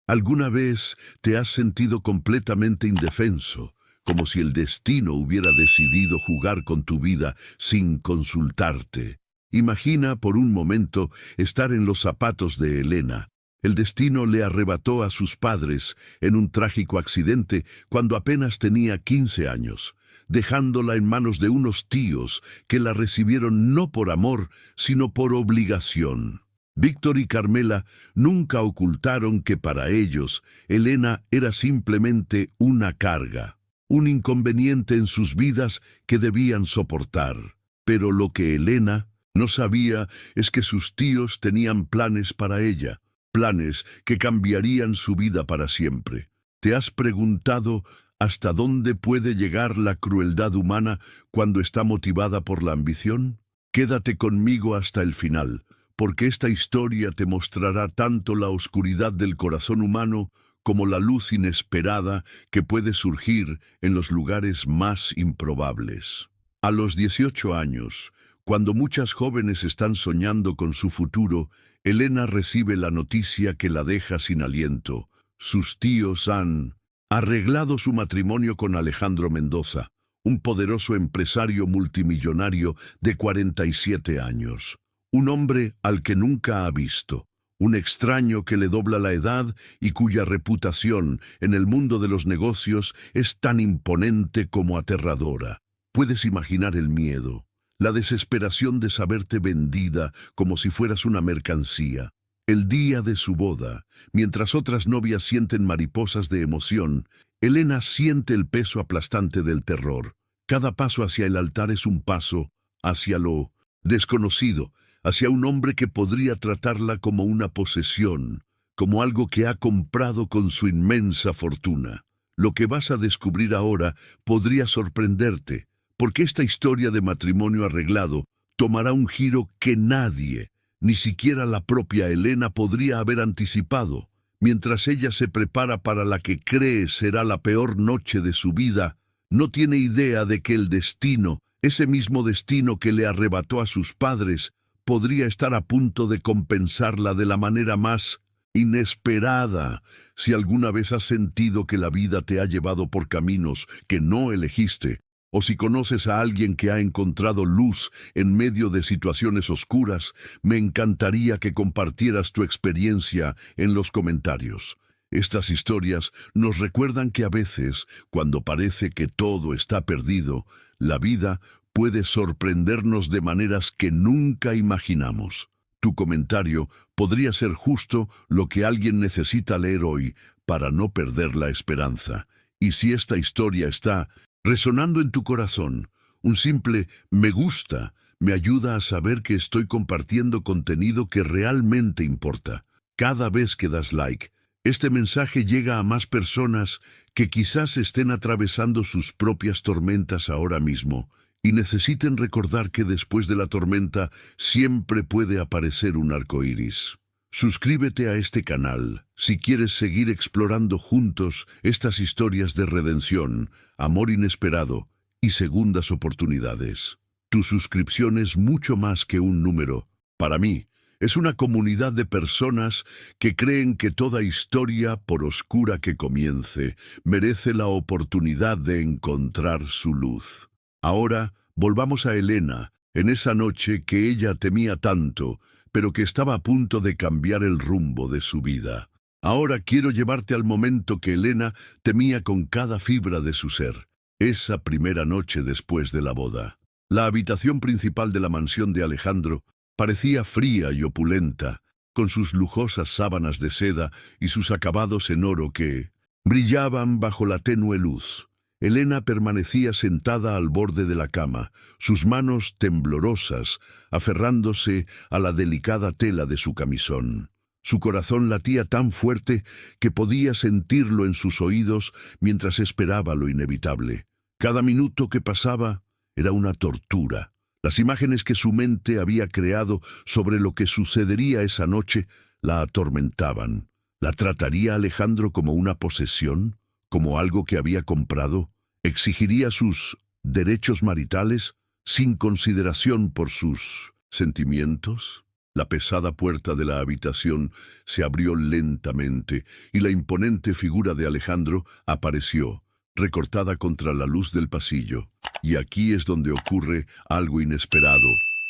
¿Alguna vez te has sentido completamente indefenso, como si el destino hubiera decidido jugar con tu vida sin consultarte? Imagina por un momento estar en los zapatos de Elena. El destino le arrebató a sus padres en un trágico accidente cuando apenas tenía 15 años, dejándola en manos de unos tíos que la recibieron no por amor, sino por obligación. Víctor y Carmela nunca ocultaron que para ellos Elena era simplemente una carga, un inconveniente en sus vidas que debían soportar. Pero lo que Elena no sabía es que sus tíos tenían planes para ella, planes que cambiarían su vida para siempre. ¿Te has preguntado hasta dónde puede llegar la crueldad humana cuando está motivada por la ambición? Quédate conmigo hasta el final, porque esta historia te mostrará tanto la oscuridad del corazón humano como la luz inesperada que puede surgir en los lugares más improbables. A los 18 años, cuando muchas jóvenes están soñando con su futuro, Elena recibe la noticia que la deja sin aliento. Sus tíos han arreglado su matrimonio con Alejandro Mendoza, un poderoso empresario multimillonario de 47 años. Un hombre al que nunca ha visto, un extraño que le dobla la edad y cuya reputación en el mundo de los negocios es tan imponente como aterradora. Puedes imaginar el miedo, la desesperación de saberte vendida como si fueras una mercancía. El día de su boda, mientras otras novias sienten mariposas de emoción, Elena siente el peso aplastante del terror. Cada paso hacia el altar es un paso hacia lo desconocido, hacia un hombre que podría tratarla como una posesión, como algo que ha comprado con su inmensa fortuna. Lo que vas a descubrir ahora podría sorprenderte, porque esta historia de matrimonio arreglado tomará un giro que nadie, ni siquiera la propia Elena, podría haber anticipado. Mientras ella se prepara para la que cree será la peor noche de su vida, no tiene idea de que el destino, ese mismo destino que le arrebató a sus padres, podría estar a punto de compensarla de la manera más inesperada. Si alguna vez has sentido que la vida te ha llevado por caminos que no elegiste, o si conoces a alguien que ha encontrado luz en medio de situaciones oscuras, me encantaría que compartieras tu experiencia en los comentarios. Estas historias nos recuerdan que a veces, cuando parece que todo está perdido, la vida puede sorprendernos de maneras que nunca imaginamos. Tu comentario podría ser justo lo que alguien necesita leer hoy para no perder la esperanza. Y si esta historia está resonando en tu corazón, un simple me gusta me ayuda a saber que estoy compartiendo contenido que realmente importa. Cada vez que das like, este mensaje llega a más personas que quizás estén atravesando sus propias tormentas ahora mismo y necesiten recordar que después de la tormenta siempre puede aparecer un arco iris. Suscríbete a este canal si quieres seguir explorando juntos estas historias de redención, amor inesperado y segundas oportunidades. Tu suscripción es mucho más que un número. Para mí, es una comunidad de personas que creen que toda historia, por oscura que comience, merece la oportunidad de encontrar su luz. Ahora, volvamos a Elena, en esa noche que ella temía tanto, pero que estaba a punto de cambiar el rumbo de su vida. Ahora quiero llevarte al momento que Elena temía con cada fibra de su ser, esa primera noche después de la boda. La habitación principal de la mansión de Alejandro parecía fría y opulenta, con sus lujosas sábanas de seda y sus acabados en oro que brillaban bajo la tenue luz. Elena permanecía sentada al borde de la cama, sus manos temblorosas, aferrándose a la delicada tela de su camisón. Su corazón latía tan fuerte que podía sentirlo en sus oídos mientras esperaba lo inevitable. Cada minuto que pasaba era una tortura. Las imágenes que su mente había creado sobre lo que sucedería esa noche la atormentaban. ¿La trataría Alejandro como una posesión? ¿Como algo que había comprado? ¿Exigiría sus derechos maritales sin consideración por sus sentimientos? La pesada puerta de la habitación se abrió lentamente y la imponente figura de Alejandro apareció, recortada contra la luz del pasillo. Y aquí es donde ocurre algo inesperado,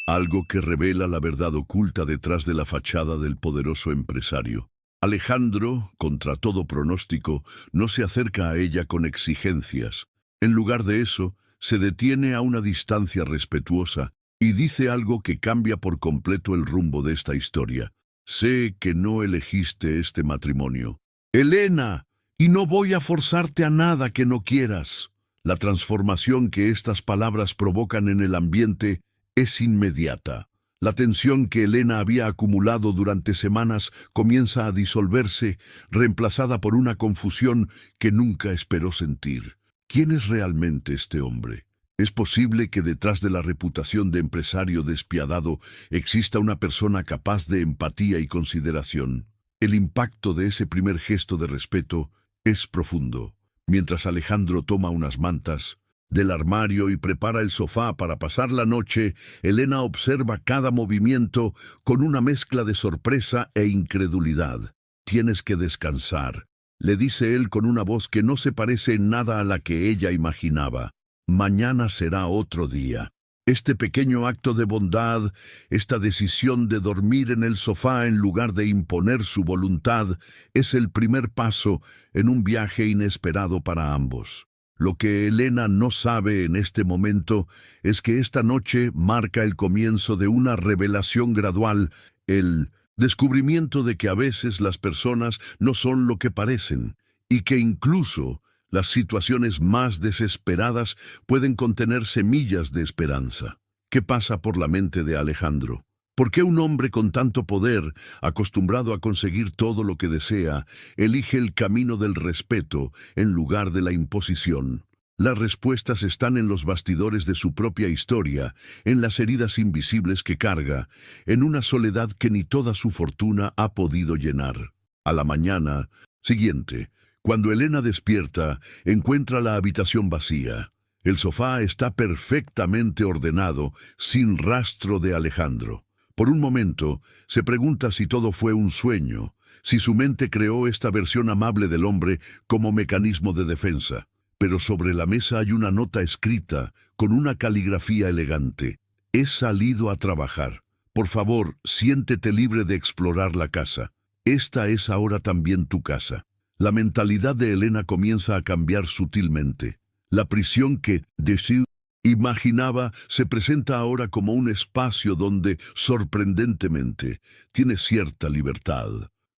algo que revela la verdad oculta detrás de la fachada del poderoso empresario. Alejandro, contra todo pronóstico, no se acerca a ella con exigencias. En lugar de eso, se detiene a una distancia respetuosa y dice algo que cambia por completo el rumbo de esta historia. Sé que no elegiste este matrimonio, Elena, y no voy a forzarte a nada que no quieras. La transformación que estas palabras provocan en el ambiente es inmediata. La tensión que Elena había acumulado durante semanas comienza a disolverse, reemplazada por una confusión que nunca esperó sentir. ¿Quién es realmente este hombre? ¿Es posible que detrás de la reputación de empresario despiadado exista una persona capaz de empatía y consideración? El impacto de ese primer gesto de respeto es profundo. Mientras Alejandro toma unas mantas del armario y prepara el sofá para pasar la noche, Elena observa cada movimiento con una mezcla de sorpresa e incredulidad. «Tienes que descansar», le dice él con una voz que no se parece en nada a la que ella imaginaba. «Mañana será otro día». Este pequeño acto de bondad, esta decisión de dormir en el sofá en lugar de imponer su voluntad, es el primer paso en un viaje inesperado para ambos. Lo que Elena no sabe en este momento es que esta noche marca el comienzo de una revelación gradual, el descubrimiento de que a veces las personas no son lo que parecen, y que incluso las situaciones más desesperadas pueden contener semillas de esperanza. ¿Qué pasa por la mente de Alejandro? ¿Por qué un hombre con tanto poder, acostumbrado a conseguir todo lo que desea, elige el camino del respeto en lugar de la imposición? Las respuestas están en los bastidores de su propia historia, en las heridas invisibles que carga, en una soledad que ni toda su fortuna ha podido llenar. A la mañana siguiente, cuando Elena despierta, encuentra la habitación vacía. El sofá está perfectamente ordenado, sin rastro de Alejandro. Por un momento, se pregunta si todo fue un sueño, si su mente creó esta versión amable del hombre como mecanismo de defensa. Pero sobre la mesa hay una nota escrita, con una caligrafía elegante. «He salido a trabajar. Por favor, siéntete libre de explorar la casa. Esta es ahora también tu casa». La mentalidad de Elena comienza a cambiar sutilmente. La prisión que Desi imaginaba se presenta ahora como un espacio donde, sorprendentemente, tiene cierta libertad.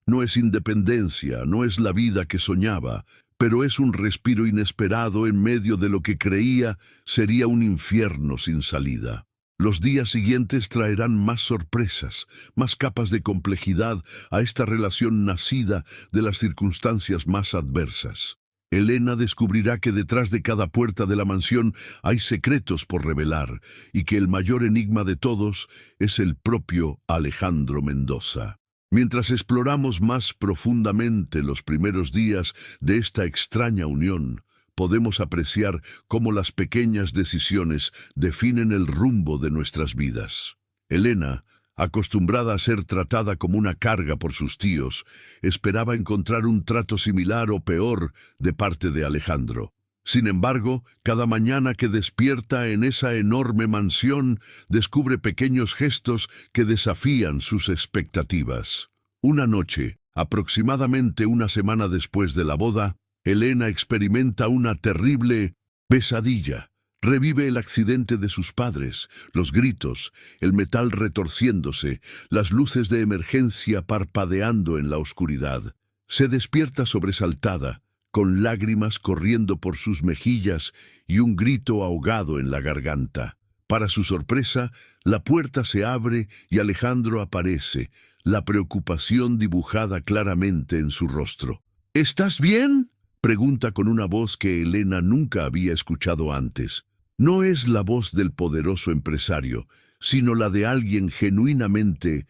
No es independencia, no es la vida que soñaba, pero es un respiro inesperado en medio de lo que creía sería un infierno sin salida. Los días siguientes traerán más sorpresas, más capas de complejidad a esta relación nacida de las circunstancias más adversas. Elena descubrirá que detrás de cada puerta de la mansión hay secretos por revelar y que el mayor enigma de todos es el propio Alejandro Mendoza. Mientras exploramos más profundamente los primeros días de esta extraña unión, podemos apreciar cómo las pequeñas decisiones definen el rumbo de nuestras vidas. Elena, acostumbrada a ser tratada como una carga por sus tíos, esperaba encontrar un trato similar o peor de parte de Alejandro. Sin embargo, cada mañana que despierta en esa enorme mansión, descubre pequeños gestos que desafían sus expectativas. Una noche, aproximadamente una semana después de la boda, Elena experimenta una terrible pesadilla. Revive el accidente de sus padres, los gritos, el metal retorciéndose, las luces de emergencia parpadeando en la oscuridad. Se despierta sobresaltada, con lágrimas corriendo por sus mejillas y un grito ahogado en la garganta. Para su sorpresa, la puerta se abre y Alejandro aparece, la preocupación dibujada claramente en su rostro. «¿Estás bien?», pregunta con una voz que Elena nunca había escuchado antes. No es la voz del poderoso empresario, sino la de alguien genuinamente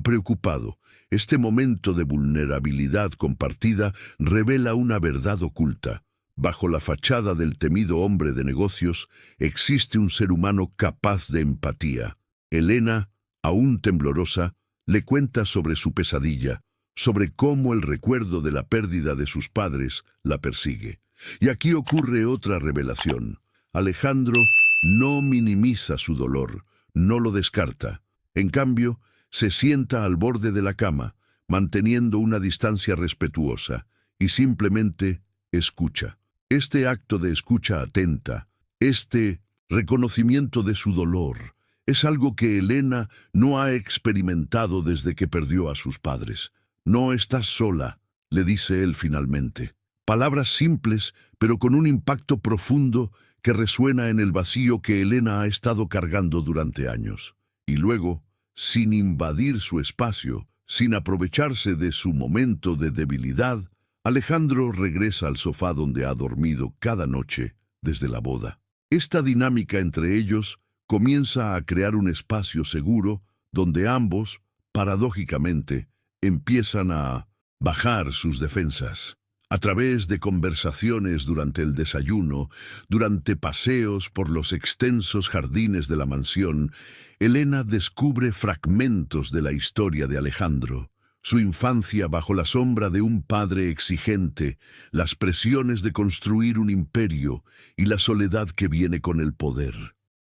preocupado. Este momento de vulnerabilidad compartida revela una verdad oculta. Bajo la fachada del temido hombre de negocios existe un ser humano capaz de empatía. Elena, aún temblorosa, Le cuenta sobre su pesadilla, sobre cómo el recuerdo de la pérdida de sus padres la persigue. Y aquí ocurre otra revelación. Alejandro no minimiza su dolor, no lo descarta. En cambio, se sienta al borde de la cama, manteniendo una distancia respetuosa, y simplemente escucha. Este acto de escucha atenta, este reconocimiento de su dolor, es algo que Elena no ha experimentado desde que perdió a sus padres. No estás sola, le dice él finalmente. Palabras simples, pero con un impacto profundo que resuena en el vacío que Elena ha estado cargando durante años. Y luego, sin invadir su espacio, sin aprovecharse de su momento de debilidad, Alejandro regresa al sofá donde ha dormido cada noche desde la boda. Esta dinámica entre ellos comienza a crear un espacio seguro donde ambos, paradójicamente, empiezan a bajar sus defensas. A través de conversaciones durante el desayuno, durante paseos por los extensos jardines de la mansión, Elena descubre fragmentos de la historia de Alejandro. Su infancia bajo la sombra de un padre exigente, las presiones de construir un imperio y la soledad que viene con el poder.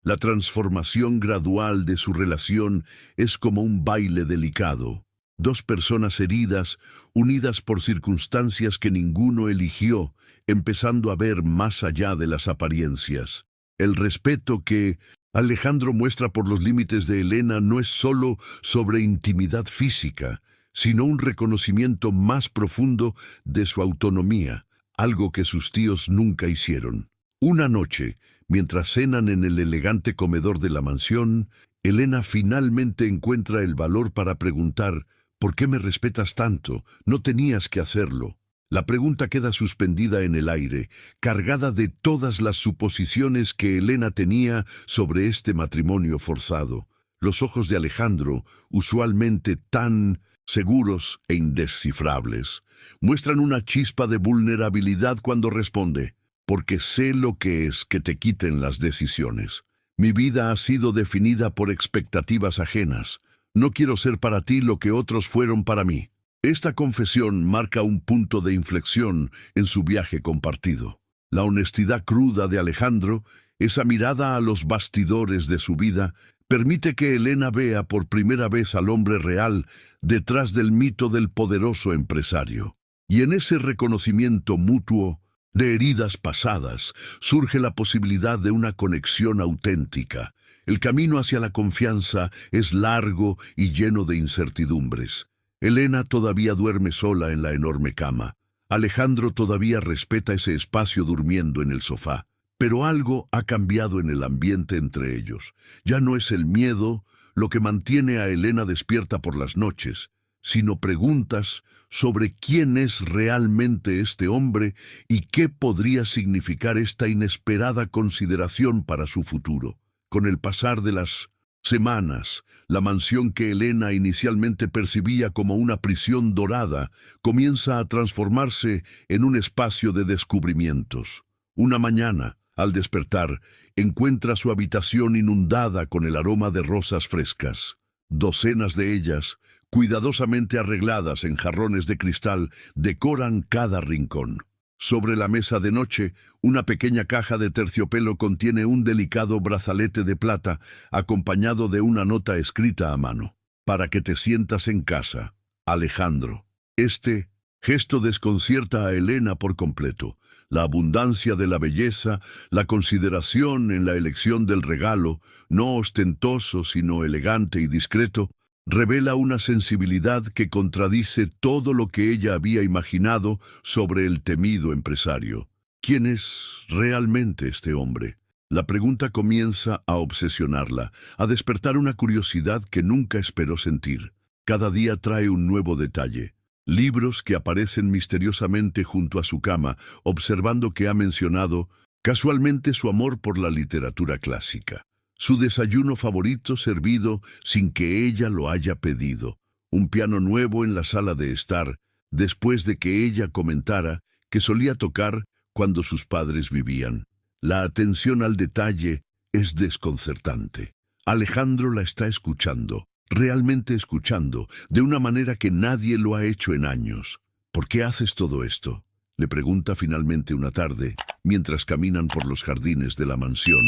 La transformación gradual de su relación es como un baile delicado. Dos personas heridas, unidas por circunstancias que ninguno eligió, empezando a ver más allá de las apariencias. El respeto que Alejandro muestra por los límites de Elena no es solo sobre intimidad física, sino un reconocimiento más profundo de su autonomía, algo que sus tíos nunca hicieron. Una noche, mientras cenan en el elegante comedor de la mansión, Elena finalmente encuentra el valor para preguntar: ¿por qué me respetas tanto? No tenías que hacerlo. La pregunta queda suspendida en el aire, cargada de todas las suposiciones que Elena tenía sobre este matrimonio forzado. Los ojos de Alejandro, usualmente tan seguros e indescifrables, muestran una chispa de vulnerabilidad cuando responde: porque sé lo que es que te quiten las decisiones. Mi vida ha sido definida por expectativas ajenas. No quiero ser para ti lo que otros fueron para mí. Esta confesión marca un punto de inflexión en su viaje compartido. La honestidad cruda de Alejandro, esa mirada a los bastidores de su vida, permite que Elena vea por primera vez al hombre real detrás del mito del poderoso empresario. Y en ese reconocimiento mutuo de heridas pasadas surge la posibilidad de una conexión auténtica. El camino hacia la confianza es largo y lleno de incertidumbres. Elena todavía duerme sola en la enorme cama. Alejandro todavía respeta ese espacio durmiendo en el sofá. Pero algo ha cambiado en el ambiente entre ellos. Ya no es el miedo lo que mantiene a Elena despierta por las noches, sino preguntas sobre quién es realmente este hombre y qué podría significar esta inesperada consideración para su futuro. Con el pasar de las semanas, la mansión que Elena inicialmente percibía como una prisión dorada comienza a transformarse en un espacio de descubrimientos. Una mañana, al despertar, encuentra su habitación inundada con el aroma de rosas frescas. Docenas de ellas, cuidadosamente arregladas en jarrones de cristal, decoran cada rincón. Sobre la mesa de noche, una pequeña caja de terciopelo contiene un delicado brazalete de plata, acompañado de una nota escrita a mano. Para que te sientas en casa, Alejandro. Este gesto desconcierta a Elena por completo. La abundancia de la belleza, la consideración en la elección del regalo, no ostentoso sino elegante y discreto, revela una sensibilidad que contradice todo lo que ella había imaginado sobre el temido empresario. ¿Quién es realmente este hombre? La pregunta comienza a obsesionarla, a despertar una curiosidad que nunca esperó sentir. Cada día trae un nuevo detalle. Libros que aparecen misteriosamente junto a su cama, observando que ha mencionado casualmente su amor por la literatura clásica. Su desayuno favorito servido sin que ella lo haya pedido. Un piano nuevo en la sala de estar, después de que ella comentara que solía tocar cuando sus padres vivían. La atención al detalle es desconcertante. Alejandro la está escuchando, realmente escuchando, de una manera que nadie lo ha hecho en años. ¿Por qué haces todo esto?, le pregunta finalmente una tarde, mientras caminan por los jardines de la mansión.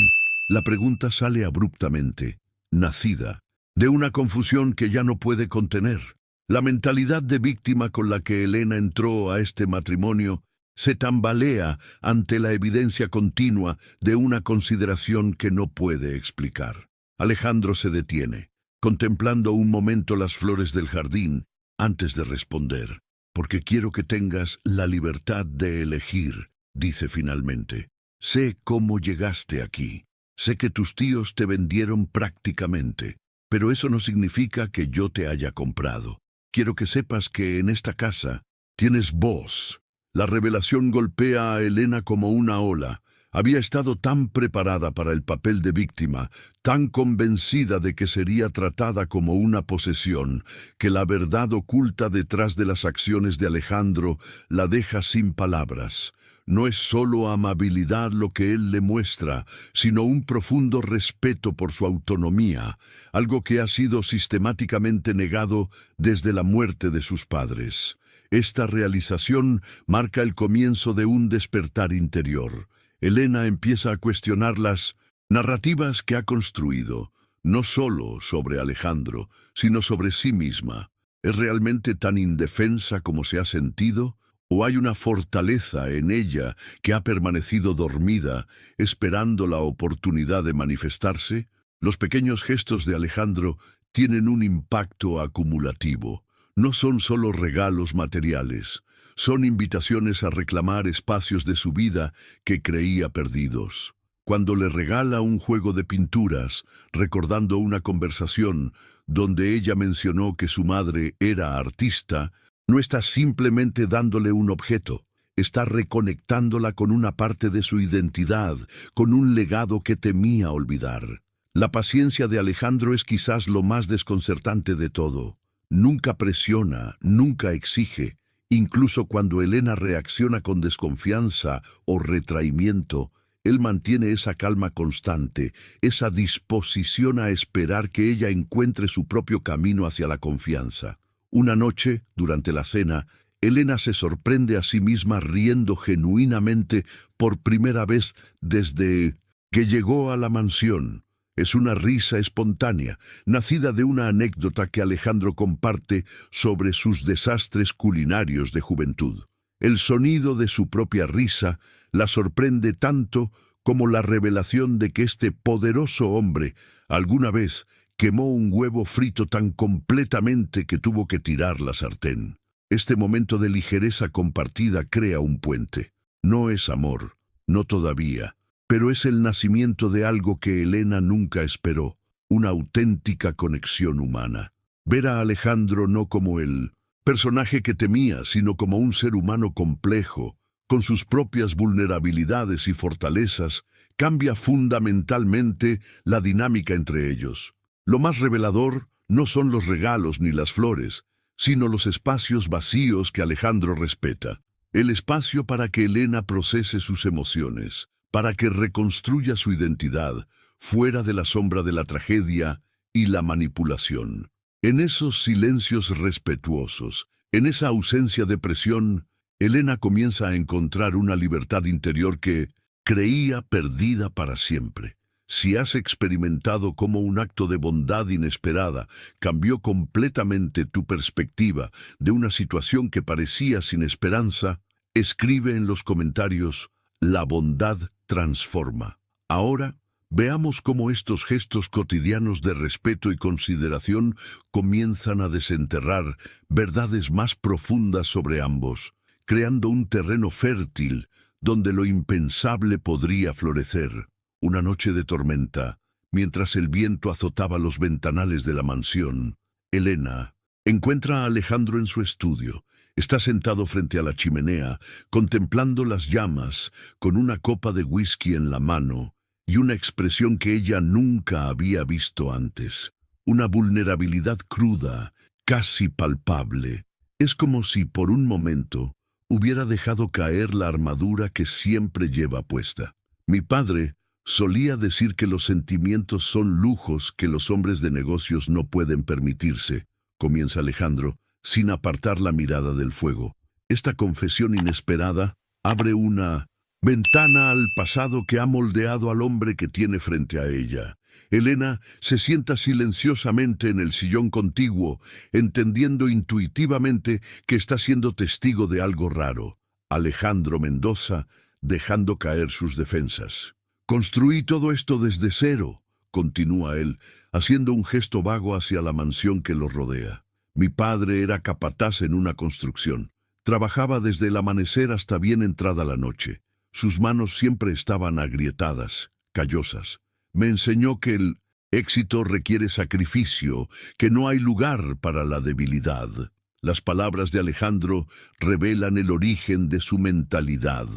La pregunta sale abruptamente, nacida de una confusión que ya no puede contener. La mentalidad de víctima con la que Elena entró a este matrimonio se tambalea ante la evidencia continua de una consideración que no puede explicar. Alejandro se detiene, contemplando un momento las flores del jardín, antes de responder. «Porque quiero que tengas la libertad de elegir», dice finalmente. «Sé cómo llegaste aquí. Sé que tus tíos te vendieron prácticamente, pero eso no significa que yo te haya comprado. Quiero que sepas que en esta casa tienes voz». La revelación golpea a Elena como una ola. Había estado tan preparada para el papel de víctima, tan convencida de que sería tratada como una posesión, que la verdad oculta detrás de las acciones de Alejandro la deja sin palabras. No es solo amabilidad lo que él le muestra, sino un profundo respeto por su autonomía, algo que ha sido sistemáticamente negado desde la muerte de sus padres. Esta realización marca el comienzo de un despertar interior. Elena empieza a cuestionar las narrativas que ha construido, no solo sobre Alejandro, sino sobre sí misma. ¿Es realmente tan indefensa como se ha sentido? ¿O hay una fortaleza en ella que ha permanecido dormida, esperando la oportunidad de manifestarse? Los pequeños gestos de Alejandro tienen un impacto acumulativo. No son solo regalos materiales, son invitaciones a reclamar espacios de su vida que creía perdidos. Cuando le regala un juego de pinturas, recordando una conversación donde ella mencionó que su madre era artista, no está simplemente dándole un objeto, está reconectándola con una parte de su identidad, con un legado que temía olvidar. La paciencia de Alejandro es quizás lo más desconcertante de todo. Nunca presiona, nunca exige. Incluso cuando Elena reacciona con desconfianza o retraimiento, él mantiene esa calma constante, esa disposición a esperar que ella encuentre su propio camino hacia la confianza. Una noche, durante la cena, Elena se sorprende a sí misma riendo genuinamente por primera vez desde que llegó a la mansión. Es una risa espontánea, nacida de una anécdota que Alejandro comparte sobre sus desastres culinarios de juventud. El sonido de su propia risa la sorprende tanto como la revelación de que este poderoso hombre alguna vez quemó un huevo frito tan completamente que tuvo que tirar la sartén. Este momento de ligereza compartida crea un puente. No es amor, no todavía. Pero es el nacimiento de algo que Elena nunca esperó, una auténtica conexión humana. Ver a Alejandro no como el personaje que temía, sino como un ser humano complejo, con sus propias vulnerabilidades y fortalezas, cambia fundamentalmente la dinámica entre ellos. Lo más revelador no son los regalos ni las flores, sino los espacios vacíos que Alejandro respeta. El espacio para que Elena procese sus emociones, para que reconstruya su identidad fuera de la sombra de la tragedia y la manipulación. En esos silencios respetuosos, en esa ausencia de presión, Elena comienza a encontrar una libertad interior que creía perdida para siempre. Si has experimentado cómo un acto de bondad inesperada cambió completamente tu perspectiva de una situación que parecía sin esperanza, escribe en los comentarios: «La bondad transforma». Ahora, veamos cómo estos gestos cotidianos de respeto y consideración comienzan a desenterrar verdades más profundas sobre ambos, creando un terreno fértil donde lo impensable podría florecer. Una noche de tormenta, mientras el viento azotaba los ventanales de la mansión, Elena encuentra a Alejandro en su estudio. Está sentado frente a la chimenea, contemplando las llamas, con una copa de whisky en la mano y una expresión que ella nunca había visto antes. Una vulnerabilidad cruda, casi palpable. Es como si por un momento hubiera dejado caer la armadura que siempre lleva puesta. «Mi padre Solía decir que los sentimientos son lujos que los hombres de negocios no pueden permitirse, comienza Alejandro, sin apartar la mirada del fuego. Esta confesión inesperada abre una ventana al pasado que ha moldeado al hombre que tiene frente a ella. Elena se sienta silenciosamente en el sillón contiguo, entendiendo intuitivamente que está siendo testigo de algo raro. Alejandro Mendoza dejando caer sus defensas. Construí todo esto desde cero, continúa él, haciendo un gesto vago hacia la mansión que los rodea. Mi padre era capataz en una construcción. Trabajaba desde el amanecer hasta bien entrada la noche. Sus manos siempre estaban agrietadas, callosas. Me enseñó que el éxito requiere sacrificio, que no hay lugar para la debilidad. Las palabras de Alejandro revelan el origen de su mentalidad,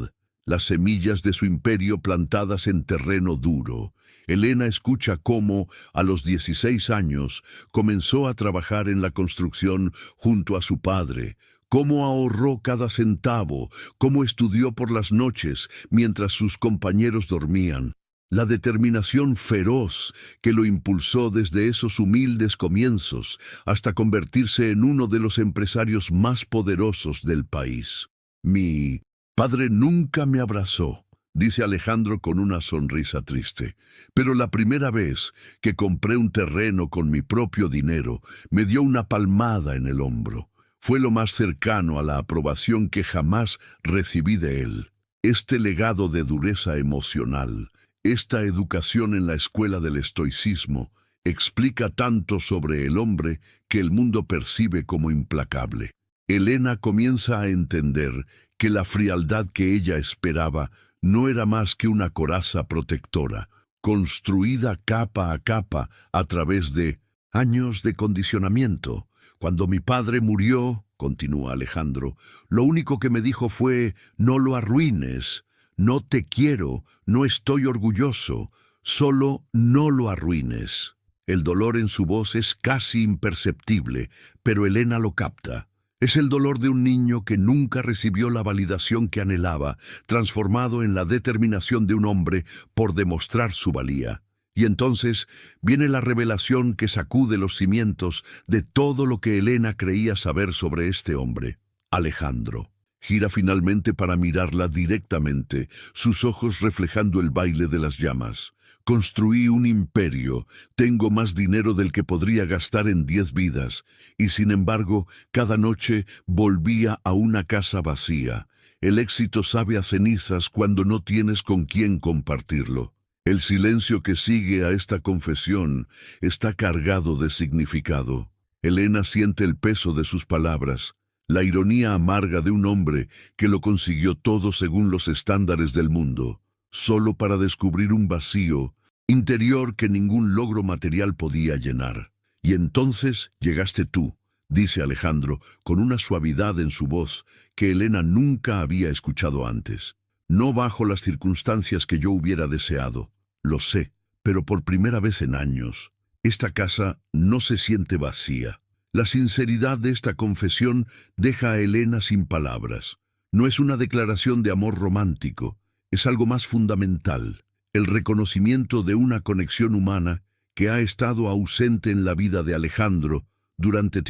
las semillas de su imperio plantadas en terreno duro. Elena escucha cómo, a los 16 años, comenzó a trabajar en la construcción junto a su padre, cómo ahorró cada centavo, cómo estudió por las noches mientras sus compañeros dormían. La determinación feroz que lo impulsó desde esos humildes comienzos hasta convertirse en uno de los empresarios más poderosos del país. Mi padre nunca me abrazó, dice Alejandro con una sonrisa triste, pero la primera vez que compré un terreno con mi propio dinero, me dio una palmada en el hombro. Fue lo más cercano a la aprobación que jamás recibí de él. Este legado de dureza emocional, esta educación en la escuela del estoicismo, explica tanto sobre el hombre que el mundo percibe como implacable. Elena comienza a entender que la frialdad que ella esperaba no era más que una coraza protectora, construida capa a capa a través de años de condicionamiento. Cuando mi padre murió, continúa Alejandro, lo único que me dijo fue: no lo arruines. No te quiero, no estoy orgulloso, solo no lo arruines. El dolor en su voz es casi imperceptible, pero Elena lo capta. Es el dolor de un niño que nunca recibió la validación que anhelaba, transformado en la determinación de un hombre por demostrar su valía. Y entonces viene la revelación que sacude los cimientos de todo lo que Elena creía saber sobre este hombre, Alejandro. Gira finalmente para mirarla directamente, sus ojos reflejando el baile de las llamas. Construí un imperio, tengo más dinero del que podría gastar en 10 vidas, y sin embargo, cada noche volvía a una casa vacía. El éxito sabe a cenizas cuando no tienes con quién compartirlo. El silencio que sigue a esta confesión está cargado de significado. Elena siente el peso de sus palabras. La ironía amarga de un hombre que lo consiguió todo según los estándares del mundo, solo para descubrir un vacío interior que ningún logro material podía llenar. Y entonces llegaste tú, dice Alejandro, con una suavidad en su voz que Elena nunca había escuchado antes. No bajo las circunstancias que yo hubiera deseado, lo sé, pero por primera vez en años, esta casa no se siente vacía. La sinceridad de esta confesión deja a Elena sin palabras. No es una declaración de amor romántico, es algo más fundamental, el reconocimiento de una conexión humana que ha estado ausente en la vida de Alejandro durante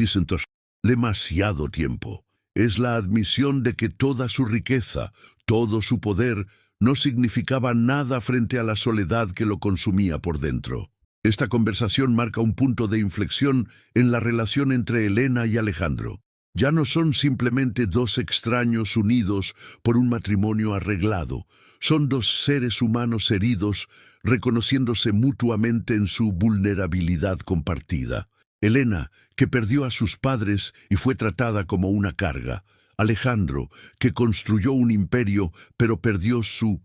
demasiado tiempo. Es la admisión de que toda su riqueza, todo su poder, no significaba nada frente a la soledad que lo consumía por dentro. Esta conversación marca un punto de inflexión en la relación entre Elena y Alejandro. Ya no son simplemente dos extraños unidos por un matrimonio arreglado. Son dos seres humanos heridos, reconociéndose mutuamente en su vulnerabilidad compartida. Elena, que perdió a sus padres y fue tratada como una carga. Alejandro, que construyó un imperio, pero perdió su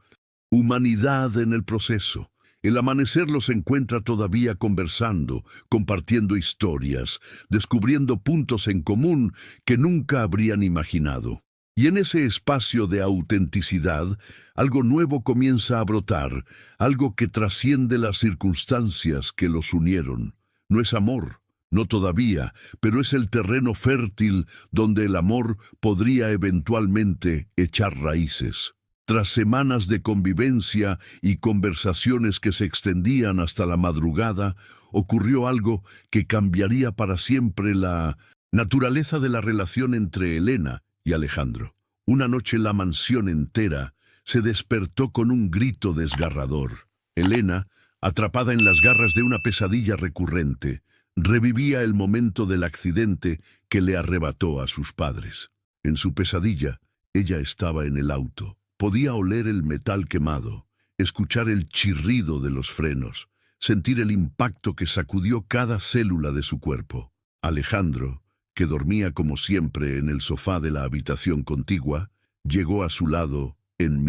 humanidad en el proceso. El amanecer los encuentra todavía conversando, compartiendo historias, descubriendo puntos en común que nunca habrían imaginado. Y en ese espacio de autenticidad, algo nuevo comienza a brotar, algo que trasciende las circunstancias que los unieron. No es amor, no todavía, pero es el terreno fértil donde el amor podría eventualmente echar raíces. Tras semanas de convivencia y conversaciones que se extendían hasta la madrugada, ocurrió algo que cambiaría para siempre la naturaleza de la relación entre Elena y Alejandro. Una noche la mansión entera se despertó con un grito desgarrador. Elena, atrapada en las garras de una pesadilla recurrente, revivía el momento del accidente que le arrebató a sus padres. En su pesadilla, ella estaba en el auto. Podía oler el metal quemado, escuchar el chirrido de los frenos, sentir el impacto que sacudió cada célula de su cuerpo. Alejandro, que dormía como siempre en el sofá de la habitación contigua, llegó a su lado en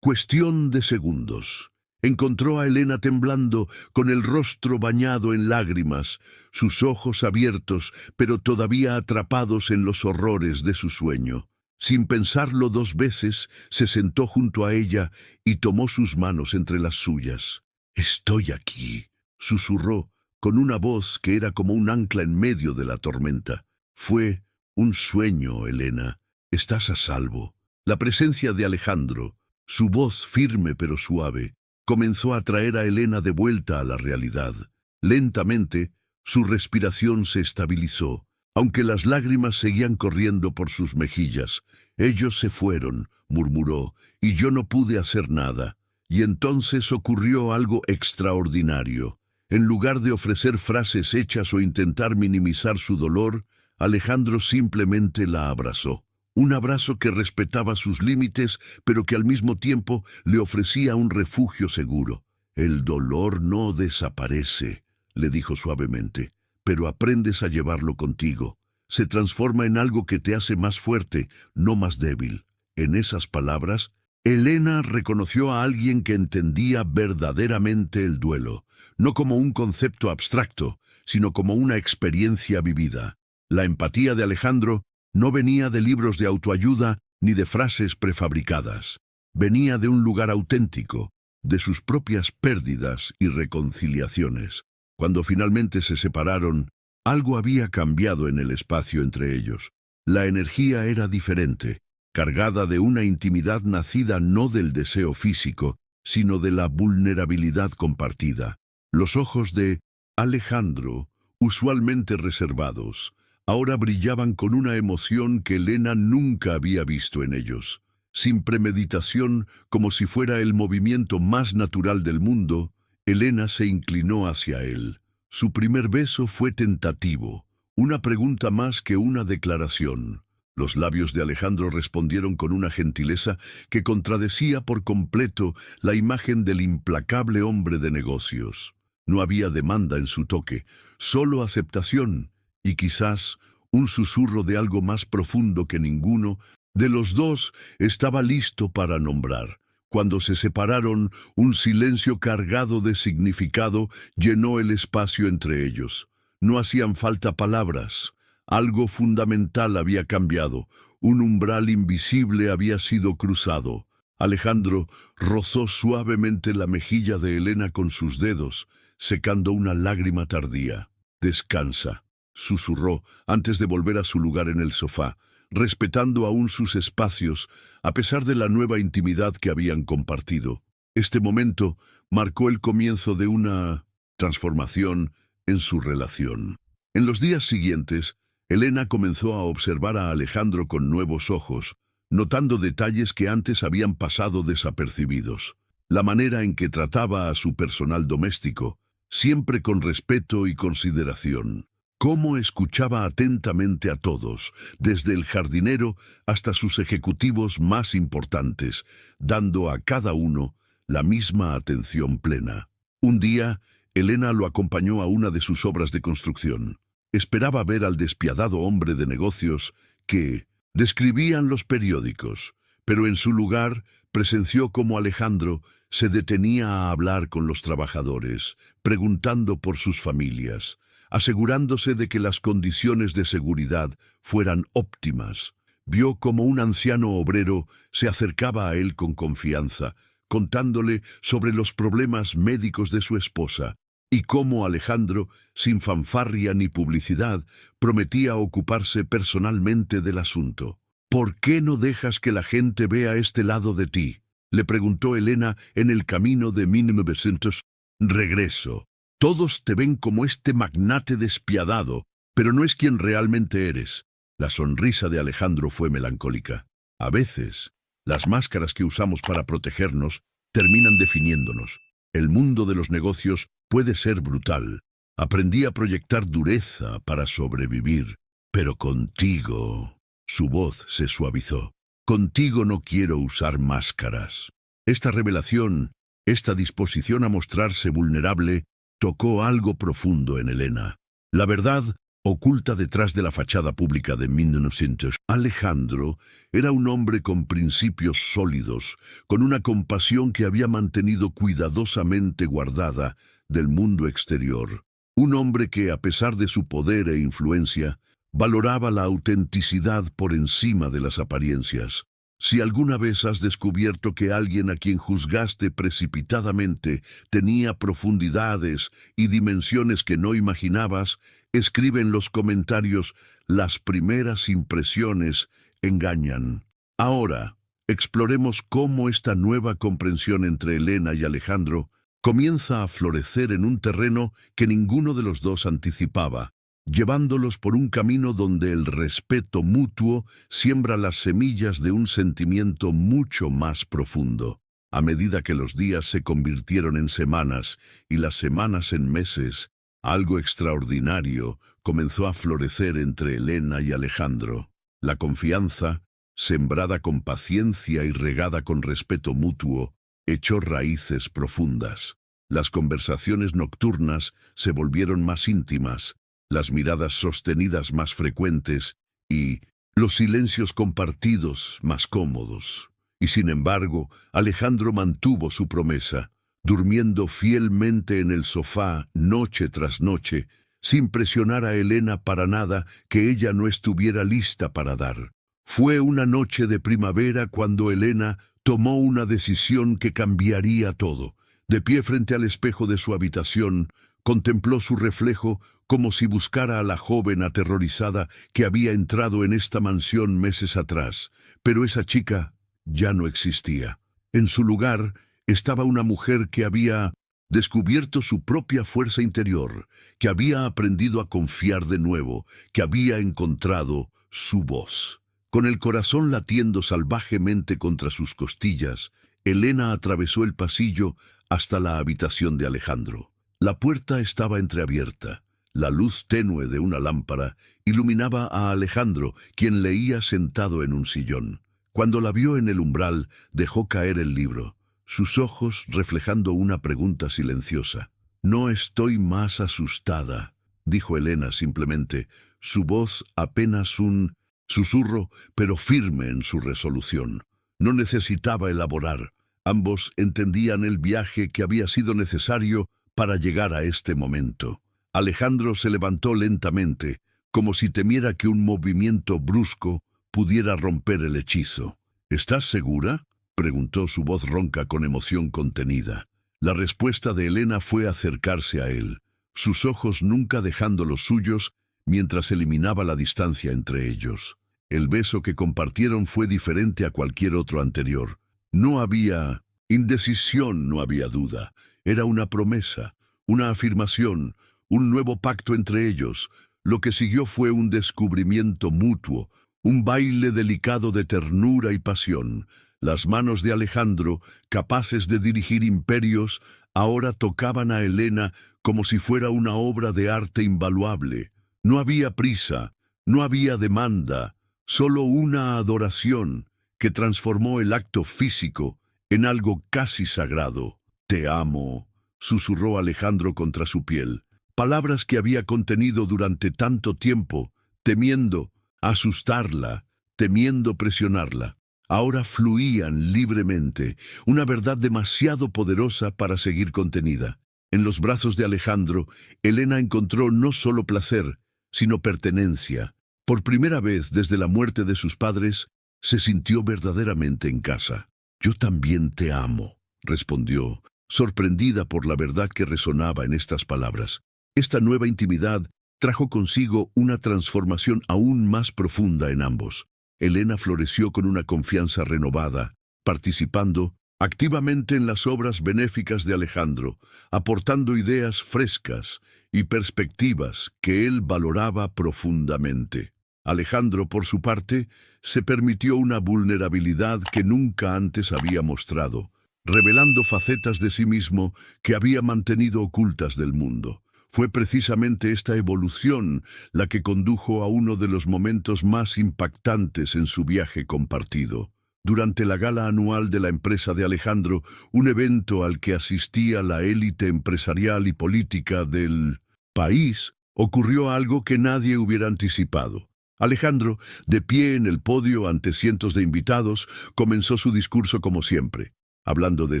cuestión de segundos. Encontró a Elena temblando, con el rostro bañado en lágrimas, sus ojos abiertos, pero todavía atrapados en los horrores de su sueño. Sin pensarlo 2 veces, se sentó junto a ella y tomó sus manos entre las suyas. «Estoy aquí», susurró, con una voz que era como un ancla en medio de la tormenta. «Fue un sueño, Elena. Estás a salvo». La presencia de Alejandro, su voz firme pero suave, comenzó a traer a Elena de vuelta a la realidad. Lentamente, su respiración se estabilizó. Aunque las lágrimas seguían corriendo por sus mejillas. «Ellos se fueron», murmuró, «y yo no pude hacer nada». Y entonces ocurrió algo extraordinario. En lugar de ofrecer frases hechas o intentar minimizar su dolor, Alejandro simplemente la abrazó. Un abrazo que respetaba sus límites, pero que al mismo tiempo le ofrecía un refugio seguro. «El dolor no desaparece», le dijo suavemente, «pero aprendes a llevarlo contigo. Se transforma en algo que te hace más fuerte, no más débil». En esas palabras, Elena reconoció a alguien que entendía verdaderamente el duelo, no como un concepto abstracto, sino como una experiencia vivida. La empatía de Alejandro no venía de libros de autoayuda ni de frases prefabricadas. Venía de un lugar auténtico, de sus propias pérdidas y reconciliaciones. Cuando finalmente se separaron, algo había cambiado en el espacio entre ellos. La energía era diferente, cargada de una intimidad nacida no del deseo físico, sino de la vulnerabilidad compartida. Los ojos de Alejandro, usualmente reservados, ahora brillaban con una emoción que Elena nunca había visto en ellos. Sin premeditación, como si fuera el movimiento más natural del mundo, Elena se inclinó hacia él. Su primer beso fue tentativo, una pregunta más que una declaración. Los labios de Alejandro respondieron con una gentileza que contradecía por completo la imagen del implacable hombre de negocios. No había demanda en su toque, solo aceptación y quizás un susurro de algo más profundo que ninguno de los dos estaba listo para nombrar. Cuando se separaron, un silencio cargado de significado llenó el espacio entre ellos. No hacían falta palabras. Algo fundamental había cambiado. Un umbral invisible había sido cruzado. Alejandro rozó suavemente la mejilla de Elena con sus dedos, secando una lágrima tardía. «Descansa», susurró antes de volver a su lugar en el sofá, respetando aún sus espacios, a pesar de la nueva intimidad que habían compartido. Este momento marcó el comienzo de una transformación en su relación. En los días siguientes, Elena comenzó a observar a Alejandro con nuevos ojos, notando detalles que antes habían pasado desapercibidos. La manera en que trataba a su personal doméstico, siempre con respeto y consideración. Cómo escuchaba atentamente a todos, desde el jardinero hasta sus ejecutivos más importantes, dando a cada uno la misma atención plena. Un día, Elena lo acompañó a una de sus obras de construcción. Esperaba ver al despiadado hombre de negocios que describían los periódicos, pero en su lugar presenció cómo Alejandro se detenía a hablar con los trabajadores, preguntando por sus familias, asegurándose de que las condiciones de seguridad fueran óptimas. Vio cómo un anciano obrero se acercaba a él con confianza, contándole sobre los problemas médicos de su esposa, y cómo Alejandro, sin fanfarria ni publicidad, prometía ocuparse personalmente del asunto. ¿Por qué no dejas que la gente vea este lado de ti? Le preguntó Elena en el camino de 1900. Regreso. Todos te ven como este magnate despiadado, pero no es quien realmente eres. La sonrisa de Alejandro fue melancólica. A veces, las máscaras que usamos para protegernos terminan definiéndonos. El mundo de los negocios puede ser brutal. Aprendí a proyectar dureza para sobrevivir, pero contigo... Su voz se suavizó. Contigo no quiero usar máscaras. Esta revelación, esta disposición a mostrarse vulnerable, tocó algo profundo en Elena. La verdad, oculta detrás de la fachada pública de 1900. Alejandro era un hombre con principios sólidos, con una compasión que había mantenido cuidadosamente guardada del mundo exterior. Un hombre que, a pesar de su poder e influencia, valoraba la autenticidad por encima de las apariencias. Si alguna vez has descubierto que alguien a quien juzgaste precipitadamente tenía profundidades y dimensiones que no imaginabas, escribe en los comentarios: las primeras impresiones engañan. Ahora, exploremos cómo esta nueva comprensión entre Elena y Alejandro comienza a florecer en un terreno que ninguno de los dos anticipaba, llevándolos por un camino donde el respeto mutuo siembra las semillas de un sentimiento mucho más profundo. A medida que los días se convirtieron en semanas y las semanas en meses, algo extraordinario comenzó a florecer entre Elena y Alejandro. La confianza, sembrada con paciencia y regada con respeto mutuo, echó raíces profundas. Las conversaciones nocturnas se volvieron más íntimas, las miradas sostenidas más frecuentes y los silencios compartidos más cómodos. Y sin embargo, Alejandro mantuvo su promesa, durmiendo fielmente en el sofá noche tras noche, sin presionar a Elena para nada que ella no estuviera lista para dar. Fue una noche de primavera cuando Elena tomó una decisión que cambiaría todo. De pie frente al espejo de su habitación, contempló su reflejo como si buscara a la joven aterrorizada que había entrado en esta mansión meses atrás. Pero esa chica ya no existía. En su lugar estaba una mujer que había descubierto su propia fuerza interior, que había aprendido a confiar de nuevo, que había encontrado su voz. Con el corazón latiendo salvajemente contra sus costillas, Elena atravesó el pasillo hasta la habitación de Alejandro. La puerta estaba entreabierta. La luz tenue de una lámpara iluminaba a Alejandro, quien leía sentado en un sillón. Cuando la vio en el umbral, dejó caer el libro, sus ojos reflejando una pregunta silenciosa. «No estoy más asustada», dijo Elena simplemente, su voz apenas un susurro, pero firme en su resolución. No necesitaba elaborar. Ambos entendían el viaje que había sido necesario para llegar a este momento. Alejandro se levantó lentamente, como si temiera que un movimiento brusco pudiera romper el hechizo. «¿Estás segura?», preguntó su voz ronca con emoción contenida. La respuesta de Elena fue acercarse a él, sus ojos nunca dejando los suyos mientras eliminaba la distancia entre ellos. El beso que compartieron fue diferente a cualquier otro anterior. No había indecisión, no había duda. Era una promesa, una afirmación, un nuevo pacto entre ellos. Lo que siguió fue un descubrimiento mutuo, un baile delicado de ternura y pasión. Las manos de Alejandro, capaces de dirigir imperios, ahora tocaban a Elena como si fuera una obra de arte invaluable. No había prisa, no había demanda, solo una adoración que transformó el acto físico en algo casi sagrado. «Te amo», susurró Alejandro contra su piel. Palabras que había contenido durante tanto tiempo, temiendo asustarla, temiendo presionarla. Ahora fluían libremente, una verdad demasiado poderosa para seguir contenida. En los brazos de Alejandro, Elena encontró no solo placer, sino pertenencia. Por primera vez desde la muerte de sus padres, se sintió verdaderamente en casa. «Yo también te amo», respondió, sorprendida por la verdad que resonaba en estas palabras. Esta nueva intimidad trajo consigo una transformación aún más profunda en ambos. Elena floreció con una confianza renovada, participando activamente en las obras benéficas de Alejandro, aportando ideas frescas y perspectivas que él valoraba profundamente. Alejandro, por su parte, se permitió una vulnerabilidad que nunca antes había mostrado, revelando facetas de sí mismo que había mantenido ocultas del mundo. Fue precisamente esta evolución la que condujo a uno de los momentos más impactantes en su viaje compartido. Durante la gala anual de la empresa de Alejandro, un evento al que asistía la élite empresarial y política del país, ocurrió algo que nadie hubiera anticipado. Alejandro, de pie en el podio ante cientos de invitados, comenzó su discurso como siempre, hablando de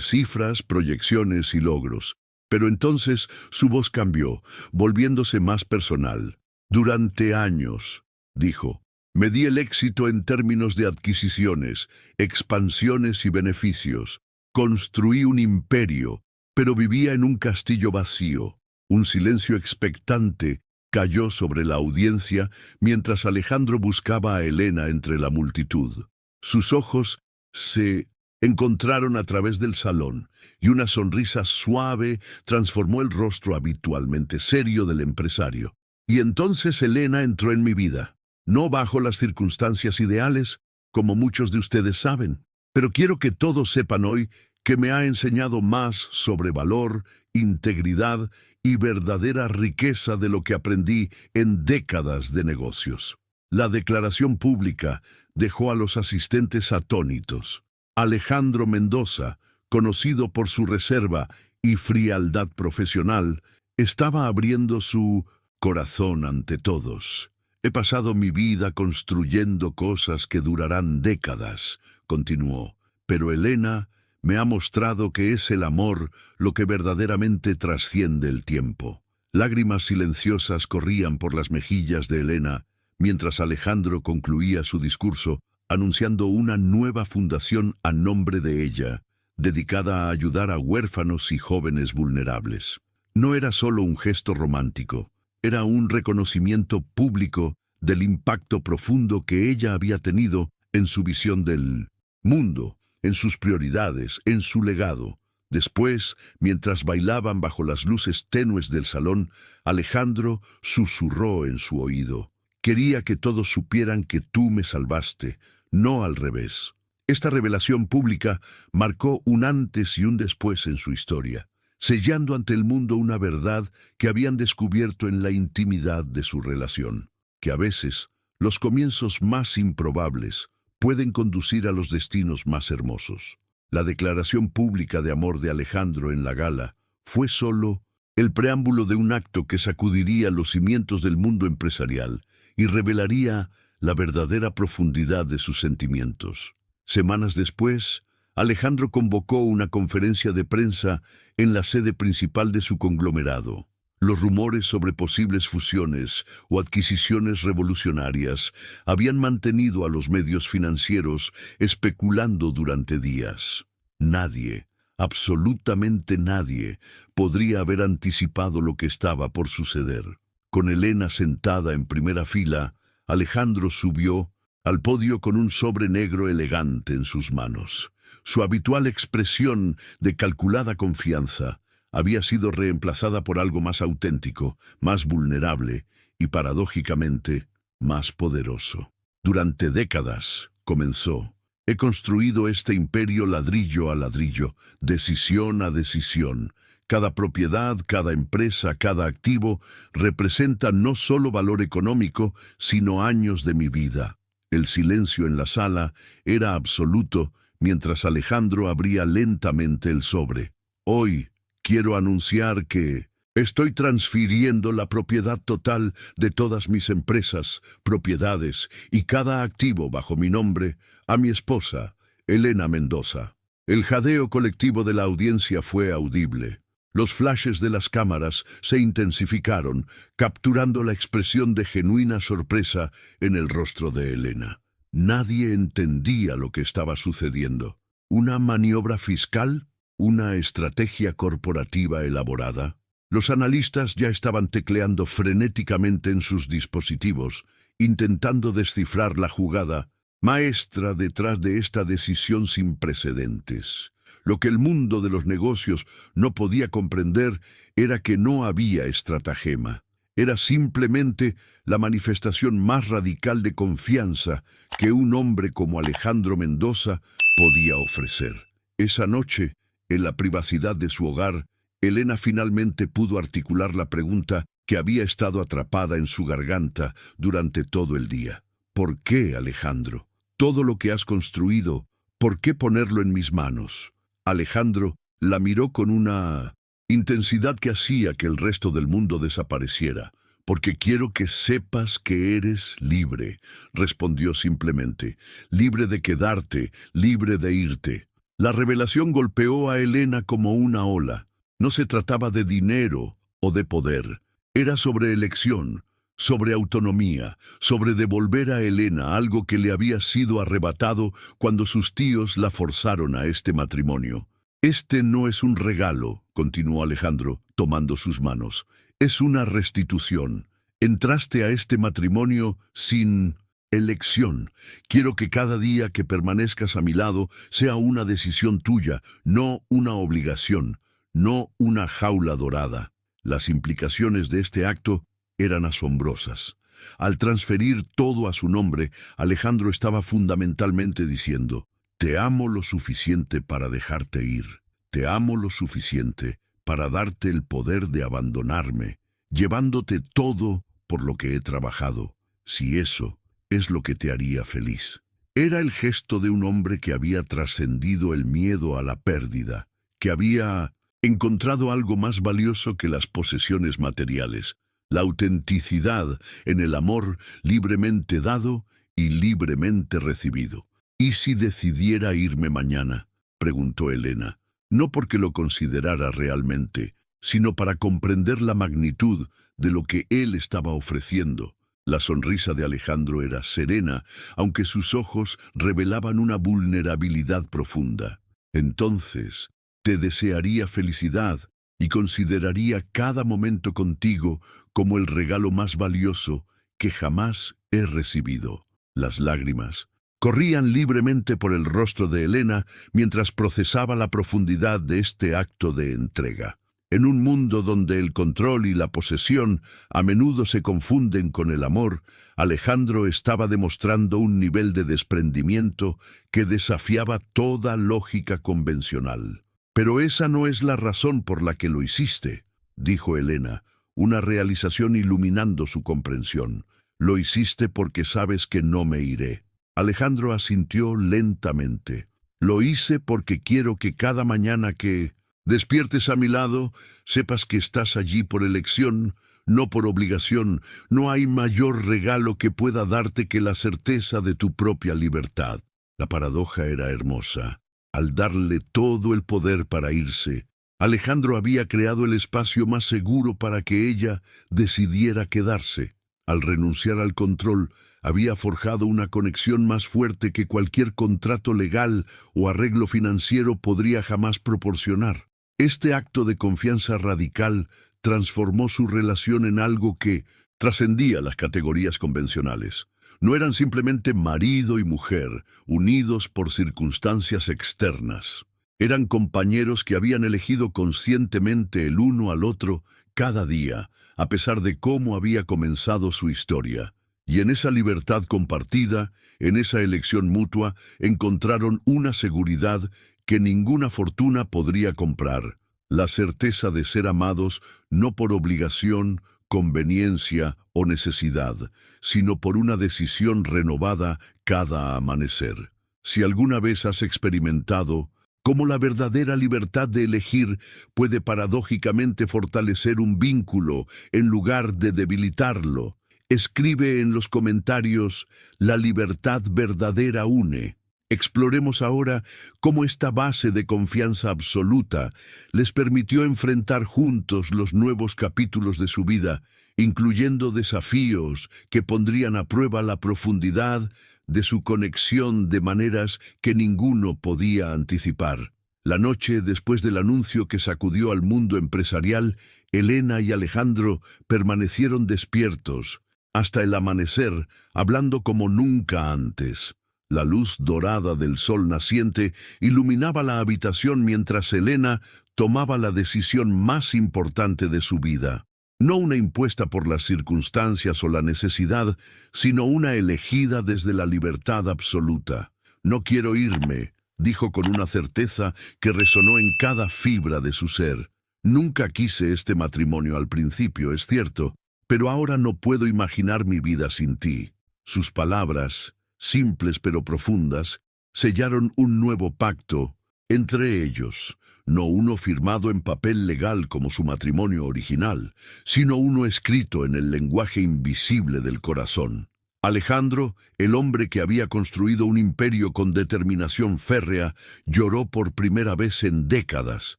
cifras, proyecciones y logros. Pero entonces su voz cambió, volviéndose más personal. Durante años, dijo, medí el éxito en términos de adquisiciones, expansiones y beneficios. Construí un imperio, pero vivía en un castillo vacío. Un silencio expectante cayó sobre la audiencia mientras Alejandro buscaba a Elena entre la multitud. Sus ojos se encontraron a través del salón, y una sonrisa suave transformó el rostro habitualmente serio del empresario. Y entonces Elena entró en mi vida, no bajo las circunstancias ideales, como muchos de ustedes saben, pero quiero que todos sepan hoy que me ha enseñado más sobre valor, integridad y verdadera riqueza de lo que aprendí en décadas de negocios. La declaración pública dejó a los asistentes atónitos. Alejandro Mendoza, conocido por su reserva y frialdad profesional, estaba abriendo su corazón ante todos. He pasado mi vida construyendo cosas que durarán décadas, continuó, pero Elena me ha mostrado que es el amor lo que verdaderamente trasciende el tiempo. Lágrimas silenciosas corrían por las mejillas de Elena mientras Alejandro concluía su discurso, anunciando una nueva fundación a nombre de ella, dedicada a ayudar a huérfanos y jóvenes vulnerables. No era solo un gesto romántico, era un reconocimiento público del impacto profundo que ella había tenido en su visión del mundo, en sus prioridades, en su legado. Después, mientras bailaban bajo las luces tenues del salón, Alejandro susurró en su oído: «Quería que todos supieran que tú me salvaste, no al revés». Esta revelación pública marcó un antes y un después en su historia, sellando ante el mundo una verdad que habían descubierto en la intimidad de su relación, que a veces los comienzos más improbables pueden conducir a los destinos más hermosos. La declaración pública de amor de Alejandro en la gala fue solo el preámbulo de un acto que sacudiría los cimientos del mundo empresarial y revelaría la verdadera profundidad de sus sentimientos. Semanas después, Alejandro convocó una conferencia de prensa en la sede principal de su conglomerado. Los rumores sobre posibles fusiones o adquisiciones revolucionarias habían mantenido a los medios financieros especulando durante días. Nadie, absolutamente nadie, podría haber anticipado lo que estaba por suceder. Con Elena sentada en primera fila, Alejandro subió al podio con un sobre negro elegante en sus manos. Su habitual expresión de calculada confianza había sido reemplazada por algo más auténtico, más vulnerable y, paradójicamente, más poderoso. Durante décadas, comenzó, he construido este imperio ladrillo a ladrillo, decisión a decisión. Cada propiedad, cada empresa, cada activo representa no solo valor económico, sino años de mi vida. El silencio en la sala era absoluto mientras Alejandro abría lentamente el sobre. Hoy quiero anunciar que estoy transfiriendo la propiedad total de todas mis empresas, propiedades y cada activo bajo mi nombre a mi esposa, Elena Mendoza. El jadeo colectivo de la audiencia fue audible. Los flashes de las cámaras se intensificaron, capturando la expresión de genuina sorpresa en el rostro de Elena. Nadie entendía lo que estaba sucediendo. ¿Una maniobra fiscal? ¿Una estrategia corporativa elaborada? Los analistas ya estaban tecleando frenéticamente en sus dispositivos, intentando descifrar la jugada, maestra detrás de esta decisión sin precedentes. Lo que el mundo de los negocios no podía comprender era que no había estratagema. Era simplemente la manifestación más radical de confianza que un hombre como Alejandro Mendoza podía ofrecer. Esa noche, en la privacidad de su hogar, Elena finalmente pudo articular la pregunta que había estado atrapada en su garganta durante todo el día. ¿Por qué, Alejandro? Todo lo que has construido, ¿por qué ponerlo en mis manos? Alejandro la miró con una intensidad que hacía que el resto del mundo desapareciera. Porque quiero que sepas que eres libre, respondió simplemente, libre de quedarte, libre de irte. La revelación golpeó a Elena como una ola. No se trataba de dinero o de poder, era sobre elección, sobre autonomía, sobre devolver a Elena algo que le había sido arrebatado cuando sus tíos la forzaron a este matrimonio. Este no es un regalo, continuó Alejandro, tomando sus manos. Es una restitución. Entraste a este matrimonio sin elección. Quiero que cada día que permanezcas a mi lado sea una decisión tuya, no una obligación, no una jaula dorada. Las implicaciones de este acto eran asombrosas. Al transferir todo a su nombre, Alejandro estaba fundamentalmente diciendo: te amo lo suficiente para dejarte ir. Te amo lo suficiente para darte el poder de abandonarme, llevándote todo por lo que he trabajado, si eso es lo que te haría feliz. Era el gesto de un hombre que había trascendido el miedo a la pérdida, que había encontrado algo más valioso que las posesiones materiales, la autenticidad en el amor libremente dado y libremente recibido. ¿Y si decidiera irme mañana?, preguntó Elena, no porque lo considerara realmente, sino para comprender la magnitud de lo que él estaba ofreciendo. La sonrisa de Alejandro era serena, aunque sus ojos revelaban una vulnerabilidad profunda. Entonces, te desearía felicidad y consideraría cada momento contigo como el regalo más valioso que jamás he recibido. Las lágrimas corrían libremente por el rostro de Elena mientras procesaba la profundidad de este acto de entrega. En un mundo donde el control y la posesión a menudo se confunden con el amor, Alejandro estaba demostrando un nivel de desprendimiento que desafiaba toda lógica convencional. Pero esa no es la razón por la que lo hiciste, dijo Elena, una realización iluminando su comprensión. Lo hiciste porque sabes que no me iré. Alejandro asintió lentamente. Lo hice porque quiero que cada mañana que despiertes a mi lado, sepas que estás allí por elección, no por obligación. No hay mayor regalo que pueda darte que la certeza de tu propia libertad. La paradoja era hermosa. Al darle todo el poder para irse, Alejandro había creado el espacio más seguro para que ella decidiera quedarse. Al renunciar al control, había forjado una conexión más fuerte que cualquier contrato legal o arreglo financiero podría jamás proporcionar. Este acto de confianza radical transformó su relación en algo que trascendía las categorías convencionales. No eran simplemente marido y mujer, unidos por circunstancias externas. Eran compañeros que habían elegido conscientemente el uno al otro cada día, a pesar de cómo había comenzado su historia. Y en esa libertad compartida, en esa elección mutua, encontraron una seguridad que ninguna fortuna podría comprar, la certeza de ser amados no por obligación, conveniencia o necesidad, sino por una decisión renovada cada amanecer. Si alguna vez has experimentado cómo la verdadera libertad de elegir puede paradójicamente fortalecer un vínculo en lugar de debilitarlo, escribe en los comentarios: la libertad verdadera une. Exploremos ahora cómo esta base de confianza absoluta les permitió enfrentar juntos los nuevos capítulos de su vida, incluyendo desafíos que pondrían a prueba la profundidad de su conexión de maneras que ninguno podía anticipar. La noche después del anuncio que sacudió al mundo empresarial, Elena y Alejandro permanecieron despiertos hasta el amanecer, hablando como nunca antes. La luz dorada del sol naciente iluminaba la habitación mientras Elena tomaba la decisión más importante de su vida. No una impuesta por las circunstancias o la necesidad, sino una elegida desde la libertad absoluta. «No quiero irme», dijo con una certeza que resonó en cada fibra de su ser. «Nunca quise este matrimonio al principio, es cierto, pero ahora no puedo imaginar mi vida sin ti». Sus palabras, simples pero profundas, sellaron un nuevo pacto entre ellos, no uno firmado en papel legal como su matrimonio original, sino uno escrito en el lenguaje invisible del corazón. Alejandro, el hombre que había construido un imperio con determinación férrea, lloró por primera vez en décadas.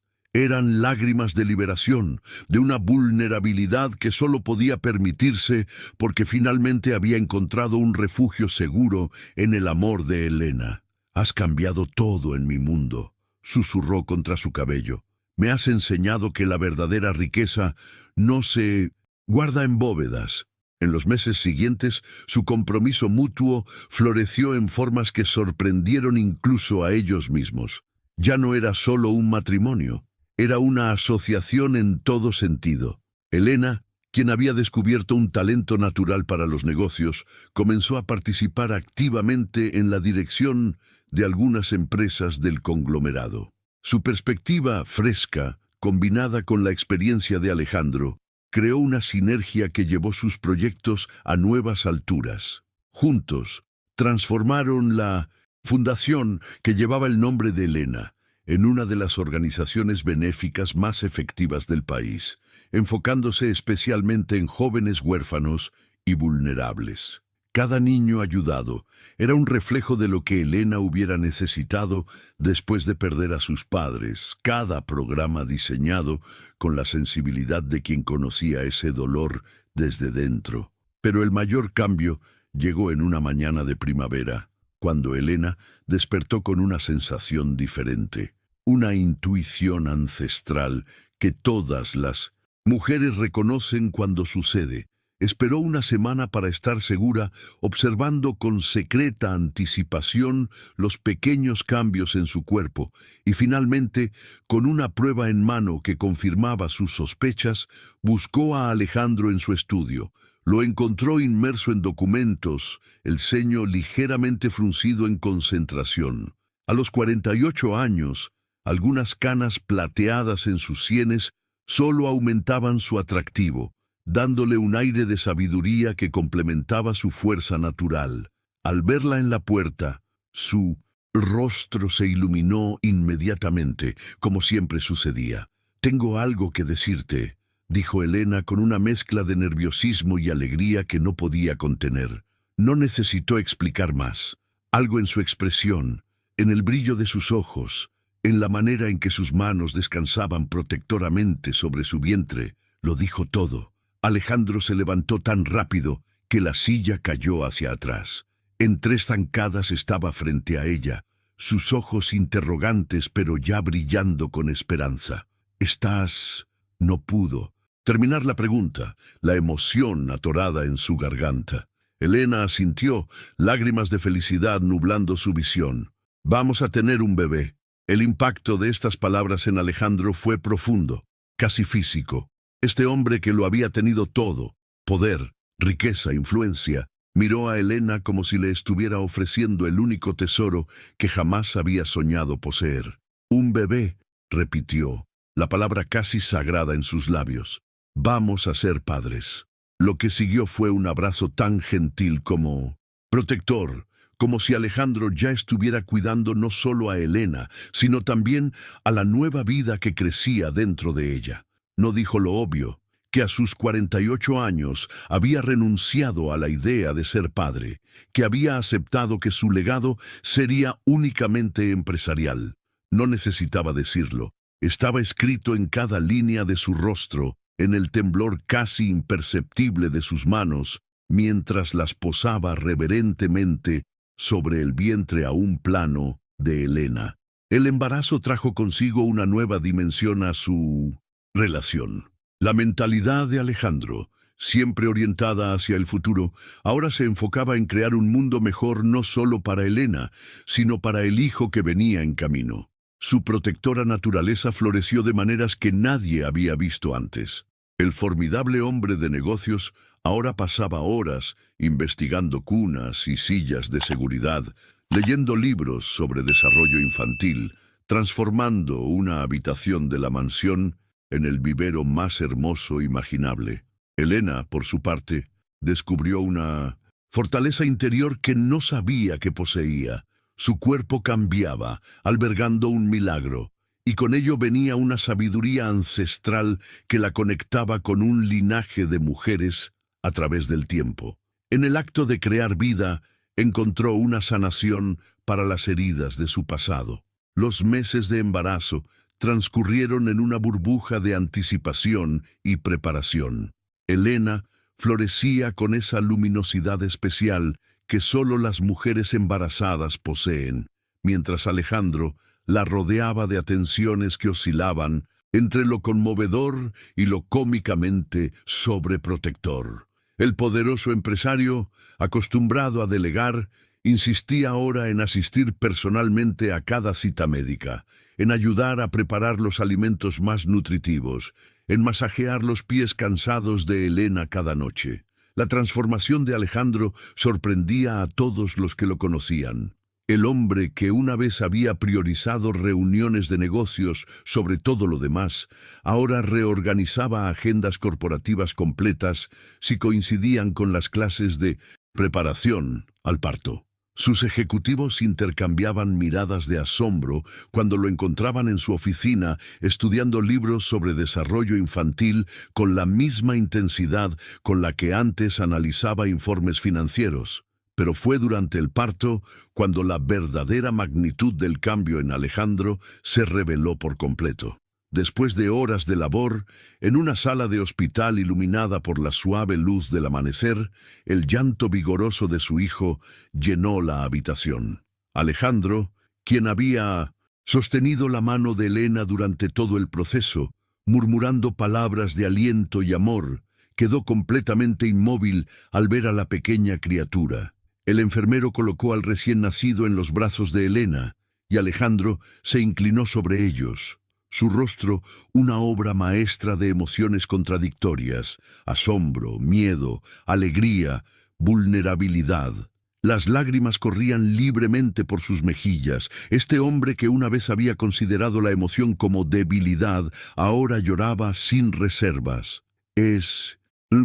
Eran lágrimas de liberación, de una vulnerabilidad que solo podía permitirse porque finalmente había encontrado un refugio seguro en el amor de Elena. «Has cambiado todo en mi mundo», susurró contra su cabello. «Me has enseñado que la verdadera riqueza no se guarda en bóvedas». En los meses siguientes, su compromiso mutuo floreció en formas que sorprendieron incluso a ellos mismos. Ya no era solo un matrimonio, era una asociación en todo sentido. Elena, quien había descubierto un talento natural para los negocios, comenzó a participar activamente en la dirección de algunas empresas del conglomerado. Su perspectiva fresca, combinada con la experiencia de Alejandro, creó una sinergia que llevó sus proyectos a nuevas alturas. Juntos, transformaron la fundación que llevaba el nombre de Elena en una de las organizaciones benéficas más efectivas del país, enfocándose especialmente en jóvenes huérfanos y vulnerables. Cada niño ayudado era un reflejo de lo que Elena hubiera necesitado después de perder a sus padres. Cada programa diseñado con la sensibilidad de quien conocía ese dolor desde dentro. Pero el mayor cambio llegó en una mañana de primavera, cuando Elena despertó con una sensación diferente, una intuición ancestral que todas las mujeres reconocen cuando sucede. Esperó una semana para estar segura, observando con secreta anticipación los pequeños cambios en su cuerpo, y finalmente, con una prueba en mano que confirmaba sus sospechas, buscó a Alejandro en su estudio. Lo encontró inmerso en documentos, el ceño ligeramente fruncido en concentración. A los 48 años, algunas canas plateadas en sus sienes solo aumentaban su atractivo, dándole un aire de sabiduría que complementaba su fuerza natural. Al verla en la puerta, su rostro se iluminó inmediatamente, como siempre sucedía. «Tengo algo que decirte», dijo Elena con una mezcla de nerviosismo y alegría que no podía contener. No necesitó explicar más. Algo en su expresión, en el brillo de sus ojos, en la manera en que sus manos descansaban protectoramente sobre su vientre, lo dijo todo. Alejandro se levantó tan rápido que la silla cayó hacia atrás. En 3 zancadas estaba frente a ella, sus ojos interrogantes pero ya brillando con esperanza. «¿Estás...?» No pudo terminar la pregunta, la emoción atorada en su garganta. Elena asintió, lágrimas de felicidad nublando su visión. «Vamos a tener un bebé». El impacto de estas palabras en Alejandro fue profundo, casi físico. Este hombre que lo había tenido todo, poder, riqueza, influencia, miró a Elena como si le estuviera ofreciendo el único tesoro que jamás había soñado poseer. «Un bebé», repitió, la palabra casi sagrada en sus labios. «Vamos a ser padres». Lo que siguió fue un abrazo tan gentil como protector, como si Alejandro ya estuviera cuidando no solo a Elena, sino también a la nueva vida que crecía dentro de ella. No dijo lo obvio, que a sus 48 años había renunciado a la idea de ser padre, que había aceptado que su legado sería únicamente empresarial. No necesitaba decirlo, estaba escrito en cada línea de su rostro, en el temblor casi imperceptible de sus manos, mientras las posaba reverentemente sobre el vientre aún plano de Elena. El embarazo trajo consigo una nueva dimensión a su relación. La mentalidad de Alejandro, siempre orientada hacia el futuro, ahora se enfocaba en crear un mundo mejor no solo para Elena, sino para el hijo que venía en camino. Su protectora naturaleza floreció de maneras que nadie había visto antes. El formidable hombre de negocios ahora pasaba horas investigando cunas y sillas de seguridad, leyendo libros sobre desarrollo infantil, transformando una habitación de la mansión en el vivero más hermoso imaginable. Elena, por su parte, descubrió una fortaleza interior que no sabía que poseía. Su cuerpo cambiaba, albergando un milagro, y con ello venía una sabiduría ancestral que la conectaba con un linaje de mujeres a través del tiempo. En el acto de crear vida, encontró una sanación para las heridas de su pasado. Los meses de embarazo transcurrieron en una burbuja de anticipación y preparación. Elena florecía con esa luminosidad especial que solo las mujeres embarazadas poseen, mientras Alejandro la rodeaba de atenciones que oscilaban entre lo conmovedor y lo cómicamente sobreprotector. El poderoso empresario, acostumbrado a delegar, insistía ahora en asistir personalmente a cada cita médica, en ayudar a preparar los alimentos más nutritivos, en masajear los pies cansados de Elena cada noche. La transformación de Alejandro sorprendía a todos los que lo conocían. El hombre que una vez había priorizado reuniones de negocios sobre todo lo demás, ahora reorganizaba agendas corporativas completas si coincidían con las clases de preparación al parto. Sus ejecutivos intercambiaban miradas de asombro cuando lo encontraban en su oficina estudiando libros sobre desarrollo infantil con la misma intensidad con la que antes analizaba informes financieros. Pero fue durante el parto cuando la verdadera magnitud del cambio en Alejandro se reveló por completo. Después de horas de labor, en una sala de hospital iluminada por la suave luz del amanecer, el llanto vigoroso de su hijo llenó la habitación. Alejandro, quien había sostenido la mano de Elena durante todo el proceso, murmurando palabras de aliento y amor, quedó completamente inmóvil al ver a la pequeña criatura. El enfermero colocó al recién nacido en los brazos de Elena, y Alejandro se inclinó sobre ellos. Su rostro, una obra maestra de emociones contradictorias, asombro, miedo, alegría, vulnerabilidad. Las lágrimas corrían libremente por sus mejillas. Este hombre que una vez había considerado la emoción como debilidad, ahora lloraba sin reservas. «Es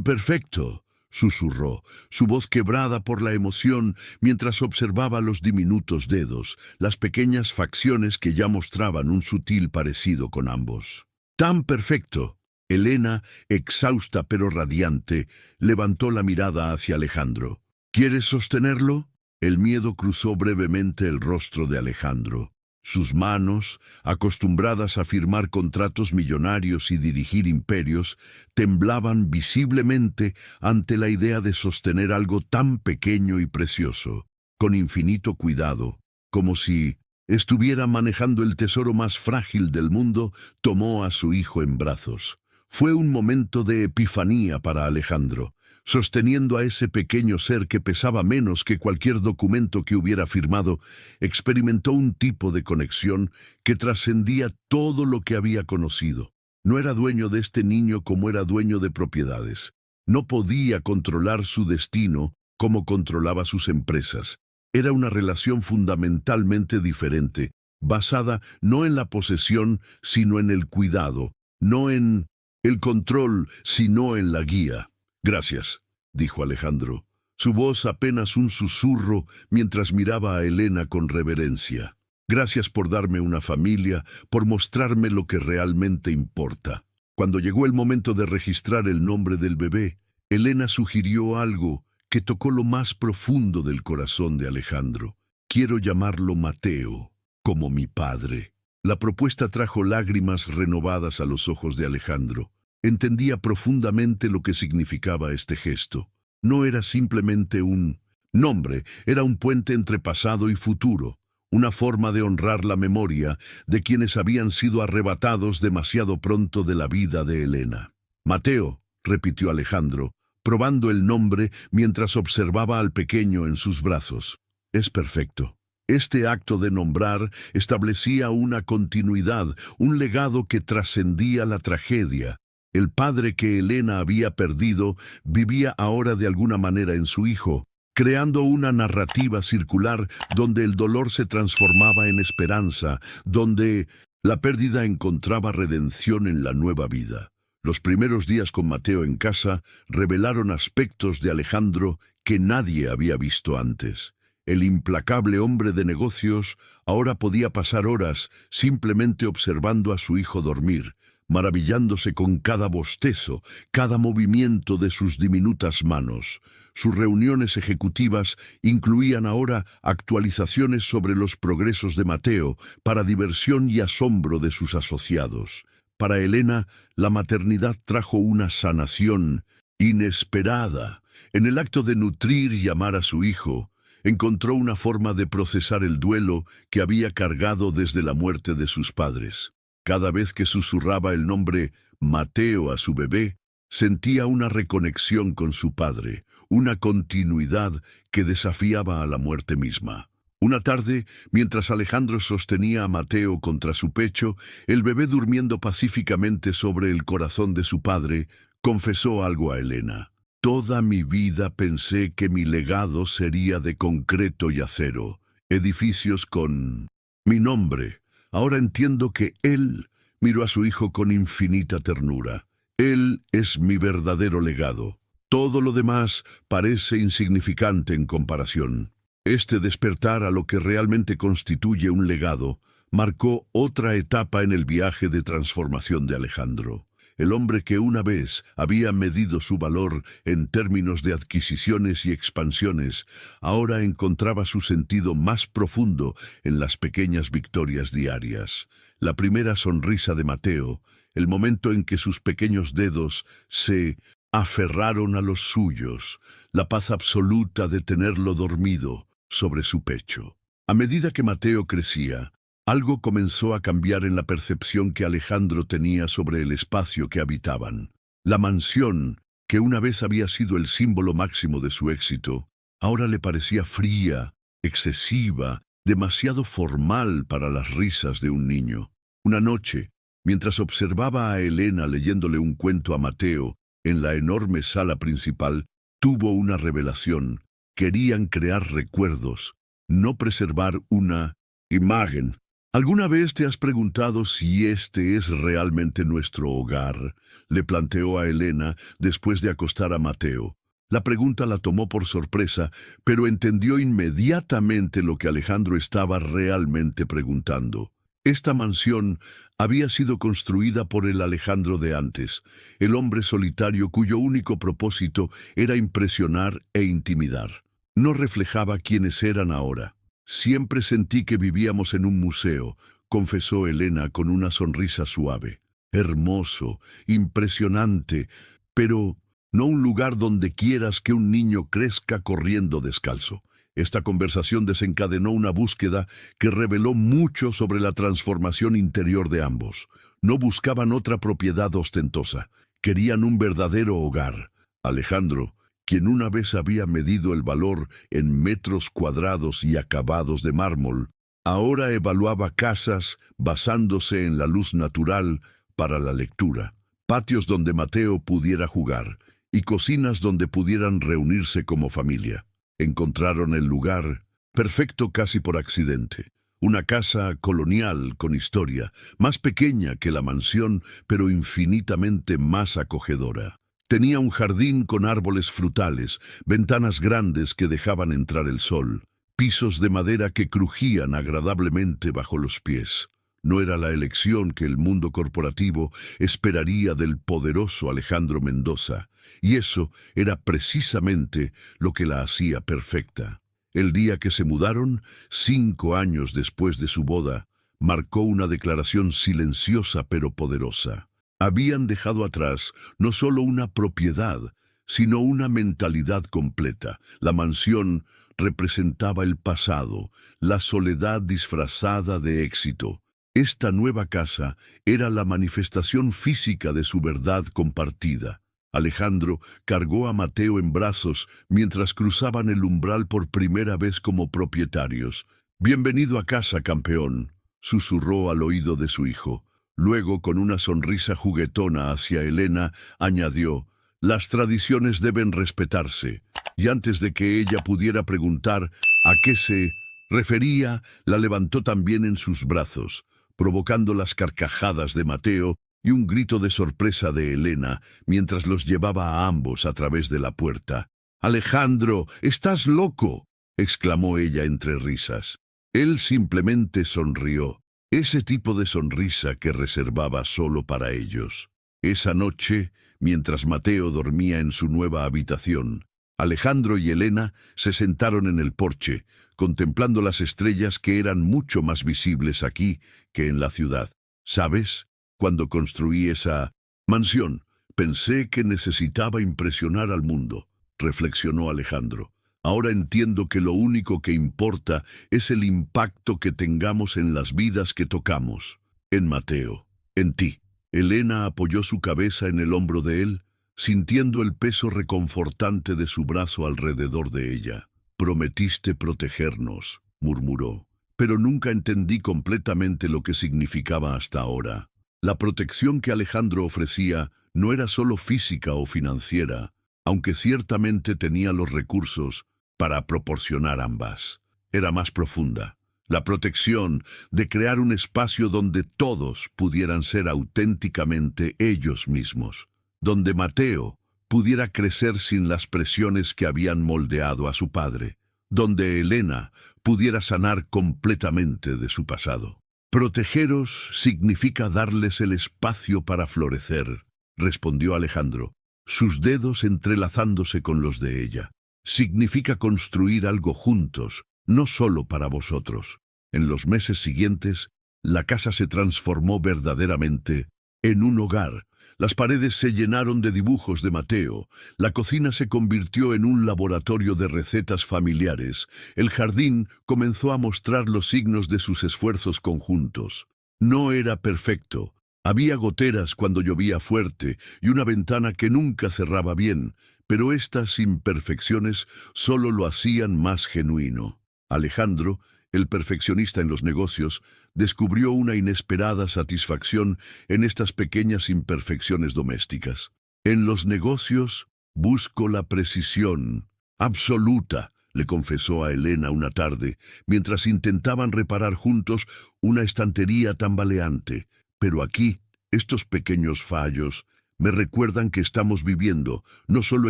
perfecto», susurró, su voz quebrada por la emoción mientras observaba los diminutos dedos, las pequeñas facciones que ya mostraban un sutil parecido con ambos. «Tan perfecto». Elena, exhausta pero radiante, levantó la mirada hacia Alejandro. «¿Quieres sostenerlo?» El miedo cruzó brevemente el rostro de Alejandro. Sus manos, acostumbradas a firmar contratos millonarios y dirigir imperios, temblaban visiblemente ante la idea de sostener algo tan pequeño y precioso. Con infinito cuidado, como si estuviera manejando el tesoro más frágil del mundo, tomó a su hijo en brazos. Fue un momento de epifanía para Alejandro. Sosteniendo a ese pequeño ser que pesaba menos que cualquier documento que hubiera firmado, experimentó un tipo de conexión que trascendía todo lo que había conocido. No era dueño de este niño como era dueño de propiedades. No podía controlar su destino como controlaba sus empresas. Era una relación fundamentalmente diferente, basada no en la posesión, sino en el cuidado, no en el control, sino en la guía. «Gracias», dijo Alejandro, su voz apenas un susurro mientras miraba a Elena con reverencia. «Gracias por darme una familia, por mostrarme lo que realmente importa». Cuando llegó el momento de registrar el nombre del bebé, Elena sugirió algo que tocó lo más profundo del corazón de Alejandro. «Quiero llamarlo Mateo, como mi padre». La propuesta trajo lágrimas renovadas a los ojos de Alejandro. Entendía profundamente lo que significaba este gesto. No era simplemente un nombre, era un puente entre pasado y futuro, una forma de honrar la memoria de quienes habían sido arrebatados demasiado pronto de la vida de Elena. «Mateo», repitió Alejandro, probando el nombre mientras observaba al pequeño en sus brazos. Es perfecto. Este acto de nombrar establecía una continuidad, un legado que trascendía la tragedia. El padre que Elena había perdido vivía ahora de alguna manera en su hijo, creando una narrativa circular donde el dolor se transformaba en esperanza, donde la pérdida encontraba redención en la nueva vida. Los primeros días con Mateo en casa revelaron aspectos de Alejandro que nadie había visto antes. El implacable hombre de negocios ahora podía pasar horas simplemente observando a su hijo dormir, maravillándose con cada bostezo, cada movimiento de sus diminutas manos. Sus reuniones ejecutivas incluían ahora actualizaciones sobre los progresos de Mateo para diversión y asombro de sus asociados. Para Elena, la maternidad trajo una sanación inesperada. En el acto de nutrir y amar a su hijo, encontró una forma de procesar el duelo que había cargado desde la muerte de sus padres. Cada vez que susurraba el nombre Mateo a su bebé, sentía una reconexión con su padre, una continuidad que desafiaba a la muerte misma. Una tarde, mientras Alejandro sostenía a Mateo contra su pecho, el bebé durmiendo pacíficamente sobre el corazón de su padre, confesó algo a Elena. Toda mi vida pensé que mi legado sería de concreto y acero, edificios con mi nombre. Ahora entiendo que él miró a su hijo con infinita ternura. Él es mi verdadero legado. Todo lo demás parece insignificante en comparación. Este despertar a lo que realmente constituye un legado marcó otra etapa en el viaje de transformación de Alejandro. El hombre que una vez había medido su valor en términos de adquisiciones y expansiones, ahora encontraba su sentido más profundo en las pequeñas victorias diarias. La primera sonrisa de Mateo, el momento en que sus pequeños dedos se aferraron a los suyos, la paz absoluta de tenerlo dormido sobre su pecho. A medida que Mateo crecía, algo comenzó a cambiar en la percepción que Alejandro tenía sobre el espacio que habitaban. La mansión, que una vez había sido el símbolo máximo de su éxito, ahora le parecía fría, excesiva, demasiado formal para las risas de un niño. Una noche, mientras observaba a Elena leyéndole un cuento a Mateo en la enorme sala principal, tuvo una revelación. Querían crear recuerdos, no preservar una imagen. ¿Alguna vez te has preguntado si este es realmente nuestro hogar?, le planteó a Elena después de acostar a Mateo. La pregunta la tomó por sorpresa, pero entendió inmediatamente lo que Alejandro estaba realmente preguntando. Esta mansión había sido construida por el Alejandro de antes, el hombre solitario cuyo único propósito era impresionar e intimidar. No reflejaba quiénes eran ahora. Siempre sentí que vivíamos en un museo, confesó Elena con una sonrisa suave. Hermoso, impresionante, pero no un lugar donde quieras que un niño crezca corriendo descalzo. Esta conversación desencadenó una búsqueda que reveló mucho sobre la transformación interior de ambos. No buscaban otra propiedad ostentosa, querían un verdadero hogar. Alejandro, quien una vez había medido el valor en metros cuadrados y acabados de mármol, ahora evaluaba casas basándose en la luz natural para la lectura, patios donde Mateo pudiera jugar y cocinas donde pudieran reunirse como familia. Encontraron el lugar perfecto casi por accidente. Una casa colonial con historia, más pequeña que la mansión, pero infinitamente más acogedora. Tenía un jardín con árboles frutales, ventanas grandes que dejaban entrar el sol, pisos de madera que crujían agradablemente bajo los pies. No era la elección que el mundo corporativo esperaría del poderoso Alejandro Mendoza, y eso era precisamente lo que la hacía perfecta. El día que se mudaron, 5 años después de su boda, marcó una declaración silenciosa pero poderosa. Habían dejado atrás no solo una propiedad, sino una mentalidad completa. La mansión representaba el pasado, la soledad disfrazada de éxito. Esta nueva casa era la manifestación física de su verdad compartida. Alejandro cargó a Mateo en brazos mientras cruzaban el umbral por primera vez como propietarios. «Bienvenido a casa, campeón», susurró al oído de su hijo. Luego, con una sonrisa juguetona hacia Elena, añadió: «Las tradiciones deben respetarse». Y antes de que ella pudiera preguntar a qué se refería, la levantó también en sus brazos, provocando las carcajadas de Mateo y un grito de sorpresa de Elena mientras los llevaba a ambos a través de la puerta. «Alejandro, estás loco», exclamó ella entre risas. Él simplemente sonrió, ese tipo de sonrisa que reservaba solo para ellos. Esa noche, mientras Mateo dormía en su nueva habitación, Alejandro y Elena se sentaron en el porche, contemplando las estrellas que eran mucho más visibles aquí que en la ciudad. «¿Sabes? Cuando construí esa mansión, pensé que necesitaba impresionar al mundo», reflexionó Alejandro. «Ahora entiendo que lo único que importa es el impacto que tengamos en las vidas que tocamos. En Mateo, en ti». Elena apoyó su cabeza en el hombro de él, sintiendo el peso reconfortante de su brazo alrededor de ella. «Prometiste protegernos», murmuró, «pero nunca entendí completamente lo que significaba hasta ahora». La protección que Alejandro ofrecía no era solo física o financiera, aunque ciertamente tenía los recursos para proporcionar ambas. Era más profunda. La protección de crear un espacio donde todos pudieran ser auténticamente ellos mismos, donde Mateo pudiera crecer sin las presiones que habían moldeado a su padre, donde Elena pudiera sanar completamente de su pasado. «Protegeros significa darles el espacio para florecer», respondió Alejandro, sus dedos entrelazándose con los de ella. «Significa construir algo juntos, no solo para vosotros». En los meses siguientes, la casa se transformó verdaderamente en un hogar. Las paredes se llenaron de dibujos de Mateo, la cocina se convirtió en un laboratorio de recetas familiares, el jardín comenzó a mostrar los signos de sus esfuerzos conjuntos. No era perfecto, había goteras cuando llovía fuerte y una ventana que nunca cerraba bien, pero estas imperfecciones solo lo hacían más genuino. Alejandro, el perfeccionista en los negocios, descubrió una inesperada satisfacción en estas pequeñas imperfecciones domésticas. «En los negocios busco la precisión absoluta», le confesó a Elena una tarde, mientras intentaban reparar juntos una estantería tambaleante. «Pero aquí, estos pequeños fallos me recuerdan que estamos viviendo, no solo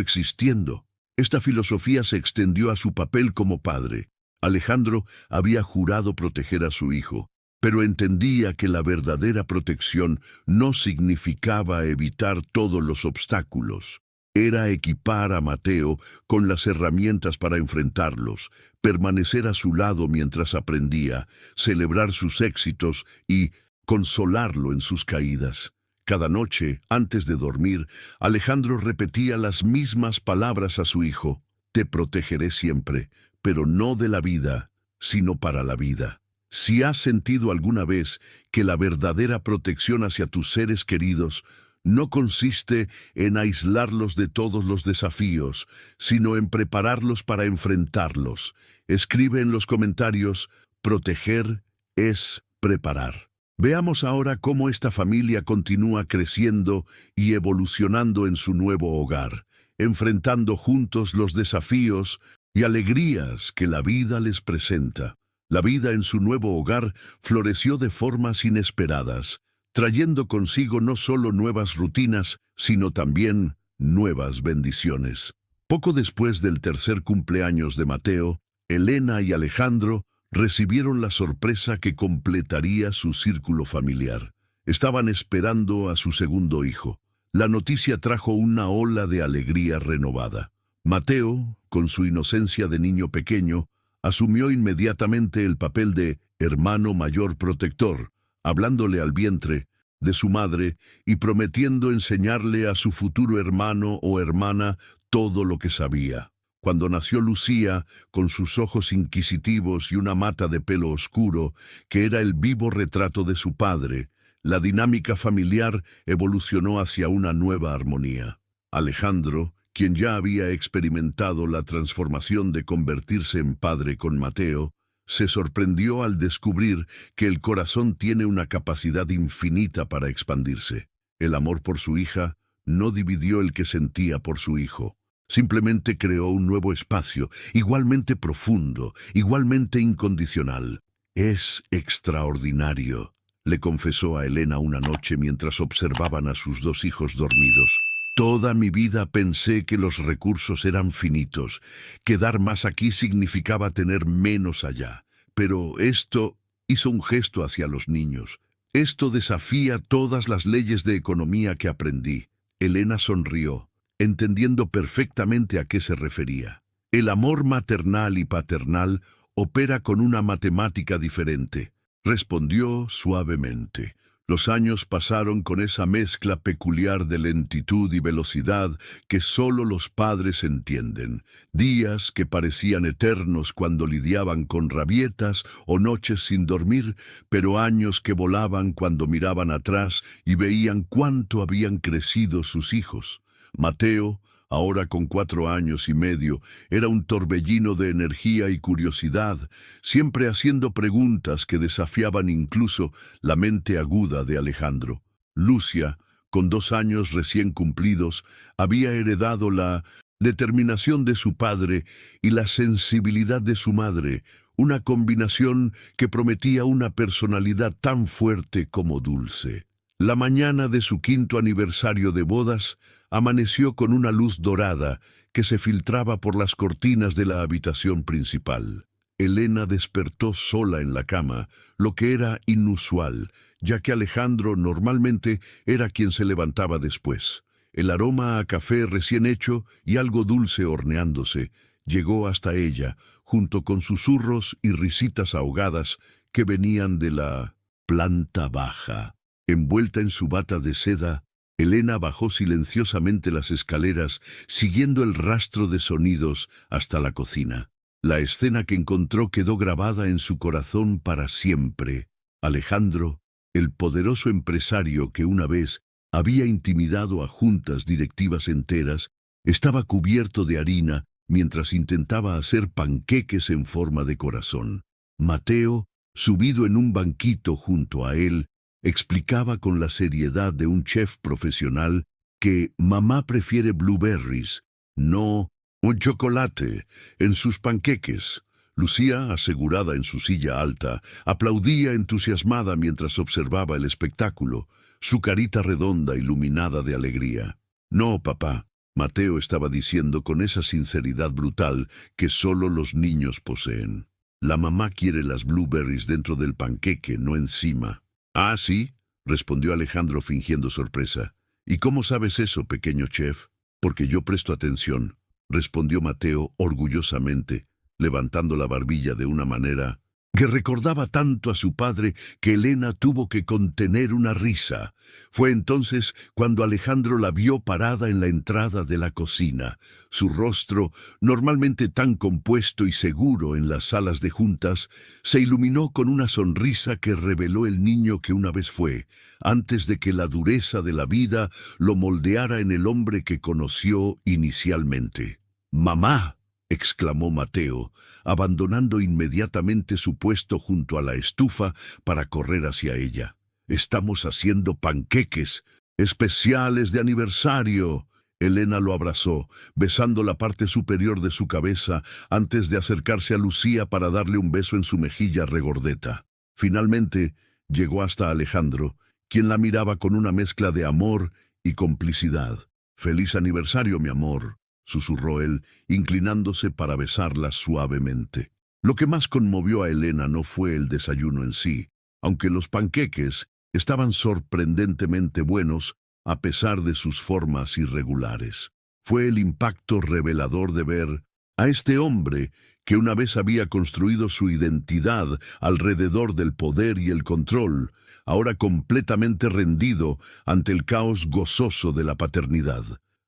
existiendo». Esta filosofía se extendió a su papel como padre. Alejandro había jurado proteger a su hijo, pero entendía que la verdadera protección no significaba evitar todos los obstáculos. Era equipar a Mateo con las herramientas para enfrentarlos, permanecer a su lado mientras aprendía, celebrar sus éxitos y consolarlo en sus caídas. Cada noche, antes de dormir, Alejandro repetía las mismas palabras a su hijo: «Te protegeré siempre, pero no de la vida, sino para la vida». Si has sentido alguna vez que la verdadera protección hacia tus seres queridos no consiste en aislarlos de todos los desafíos, sino en prepararlos para enfrentarlos, escribe en los comentarios: «Proteger es preparar». Veamos ahora cómo esta familia continúa creciendo y evolucionando en su nuevo hogar, enfrentando juntos los desafíos y alegrías que la vida les presenta. La vida en su nuevo hogar floreció de formas inesperadas, trayendo consigo no solo nuevas rutinas, sino también nuevas bendiciones. Poco después del tercer cumpleaños de Mateo, Elena y Alejandro recibieron la sorpresa que completaría su círculo familiar. Estaban esperando a su segundo hijo. La noticia trajo una ola de alegría renovada. Mateo, con su inocencia de niño pequeño, asumió inmediatamente el papel de hermano mayor protector, hablándole al vientre de su madre y prometiendo enseñarle a su futuro hermano o hermana todo lo que sabía. Cuando nació Lucía, con sus ojos inquisitivos y una mata de pelo oscuro, que era el vivo retrato de su padre, la dinámica familiar evolucionó hacia una nueva armonía. Alejandro, quien ya había experimentado la transformación de convertirse en padre con Mateo, se sorprendió al descubrir que el corazón tiene una capacidad infinita para expandirse. El amor por su hija no dividió el que sentía por su hijo. Simplemente creó un nuevo espacio, igualmente profundo, igualmente incondicional. «Es extraordinario», le confesó a Elena una noche mientras observaban a sus dos hijos dormidos. «Toda mi vida pensé que los recursos eran finitos, que dar más aquí significaba tener menos allá. Pero esto», hizo un gesto hacia los niños, «esto desafía todas las leyes de economía que aprendí». Elena sonrió, entendiendo perfectamente a qué se refería. El amor maternal y paternal opera con una matemática diferente, respondió suavemente. Los años pasaron con esa mezcla peculiar de lentitud y velocidad que solo los padres entienden. Días que parecían eternos cuando lidiaban con rabietas o noches sin dormir, pero años que volaban cuando miraban atrás y veían cuánto habían crecido sus hijos. Mateo, ahora con 4 años y medio, era un torbellino de energía y curiosidad, siempre haciendo preguntas que desafiaban incluso la mente aguda de Alejandro. Lucia, con 2 años recién cumplidos, había heredado la determinación de su padre y la sensibilidad de su madre, una combinación que prometía una personalidad tan fuerte como dulce. La mañana de su 5º aniversario de bodas amaneció con una luz dorada que se filtraba por las cortinas de la habitación principal. Elena despertó sola en la cama, lo que era inusual, ya que Alejandro normalmente era quien se levantaba después. El aroma a café recién hecho y algo dulce horneándose llegó hasta ella, junto con susurros y risitas ahogadas que venían de la planta baja. Envuelta en su bata de seda, Elena bajó silenciosamente las escaleras, siguiendo el rastro de sonidos hasta la cocina. La escena que encontró quedó grabada en su corazón para siempre. Alejandro, el poderoso empresario que una vez había intimidado a juntas directivas enteras, estaba cubierto de harina mientras intentaba hacer panqueques en forma de corazón. Mateo, subido en un banquito junto a él, explicaba con la seriedad de un chef profesional que mamá prefiere blueberries, no un chocolate, en sus panqueques. Lucía, asegurada en su silla alta, aplaudía entusiasmada mientras observaba el espectáculo, su carita redonda iluminada de alegría. «No, papá», Mateo estaba diciendo con esa sinceridad brutal que solo los niños poseen. «La mamá quiere las blueberries dentro del panqueque, no encima». «Ah, sí», respondió Alejandro fingiendo sorpresa. «¿Y cómo sabes eso, pequeño chef?» «Porque yo presto atención», respondió Mateo orgullosamente, levantando la barbilla de una manera que recordaba tanto a su padre que Elena tuvo que contener una risa. Fue entonces cuando Alejandro la vio parada en la entrada de la cocina. Su rostro, normalmente tan compuesto y seguro en las salas de juntas, se iluminó con una sonrisa que reveló el niño que una vez fue, antes de que la dureza de la vida lo moldeara en el hombre que conoció inicialmente. «¡Mamá!», exclamó Mateo, abandonando inmediatamente su puesto junto a la estufa para correr hacia ella. «Estamos haciendo panqueques especiales de aniversario». Elena lo abrazó, besando la parte superior de su cabeza antes de acercarse a Lucía para darle un beso en su mejilla regordeta. Finalmente llegó hasta Alejandro, quien la miraba con una mezcla de amor y complicidad. «Feliz aniversario, mi amor», susurró él, inclinándose para besarla suavemente. Lo que más conmovió a Elena no fue el desayuno en sí, aunque los panqueques estaban sorprendentemente buenos a pesar de sus formas irregulares. Fue el impacto revelador de ver a este hombre que una vez había construido su identidad alrededor del poder y el control, ahora completamente rendido ante el caos gozoso de la paternidad.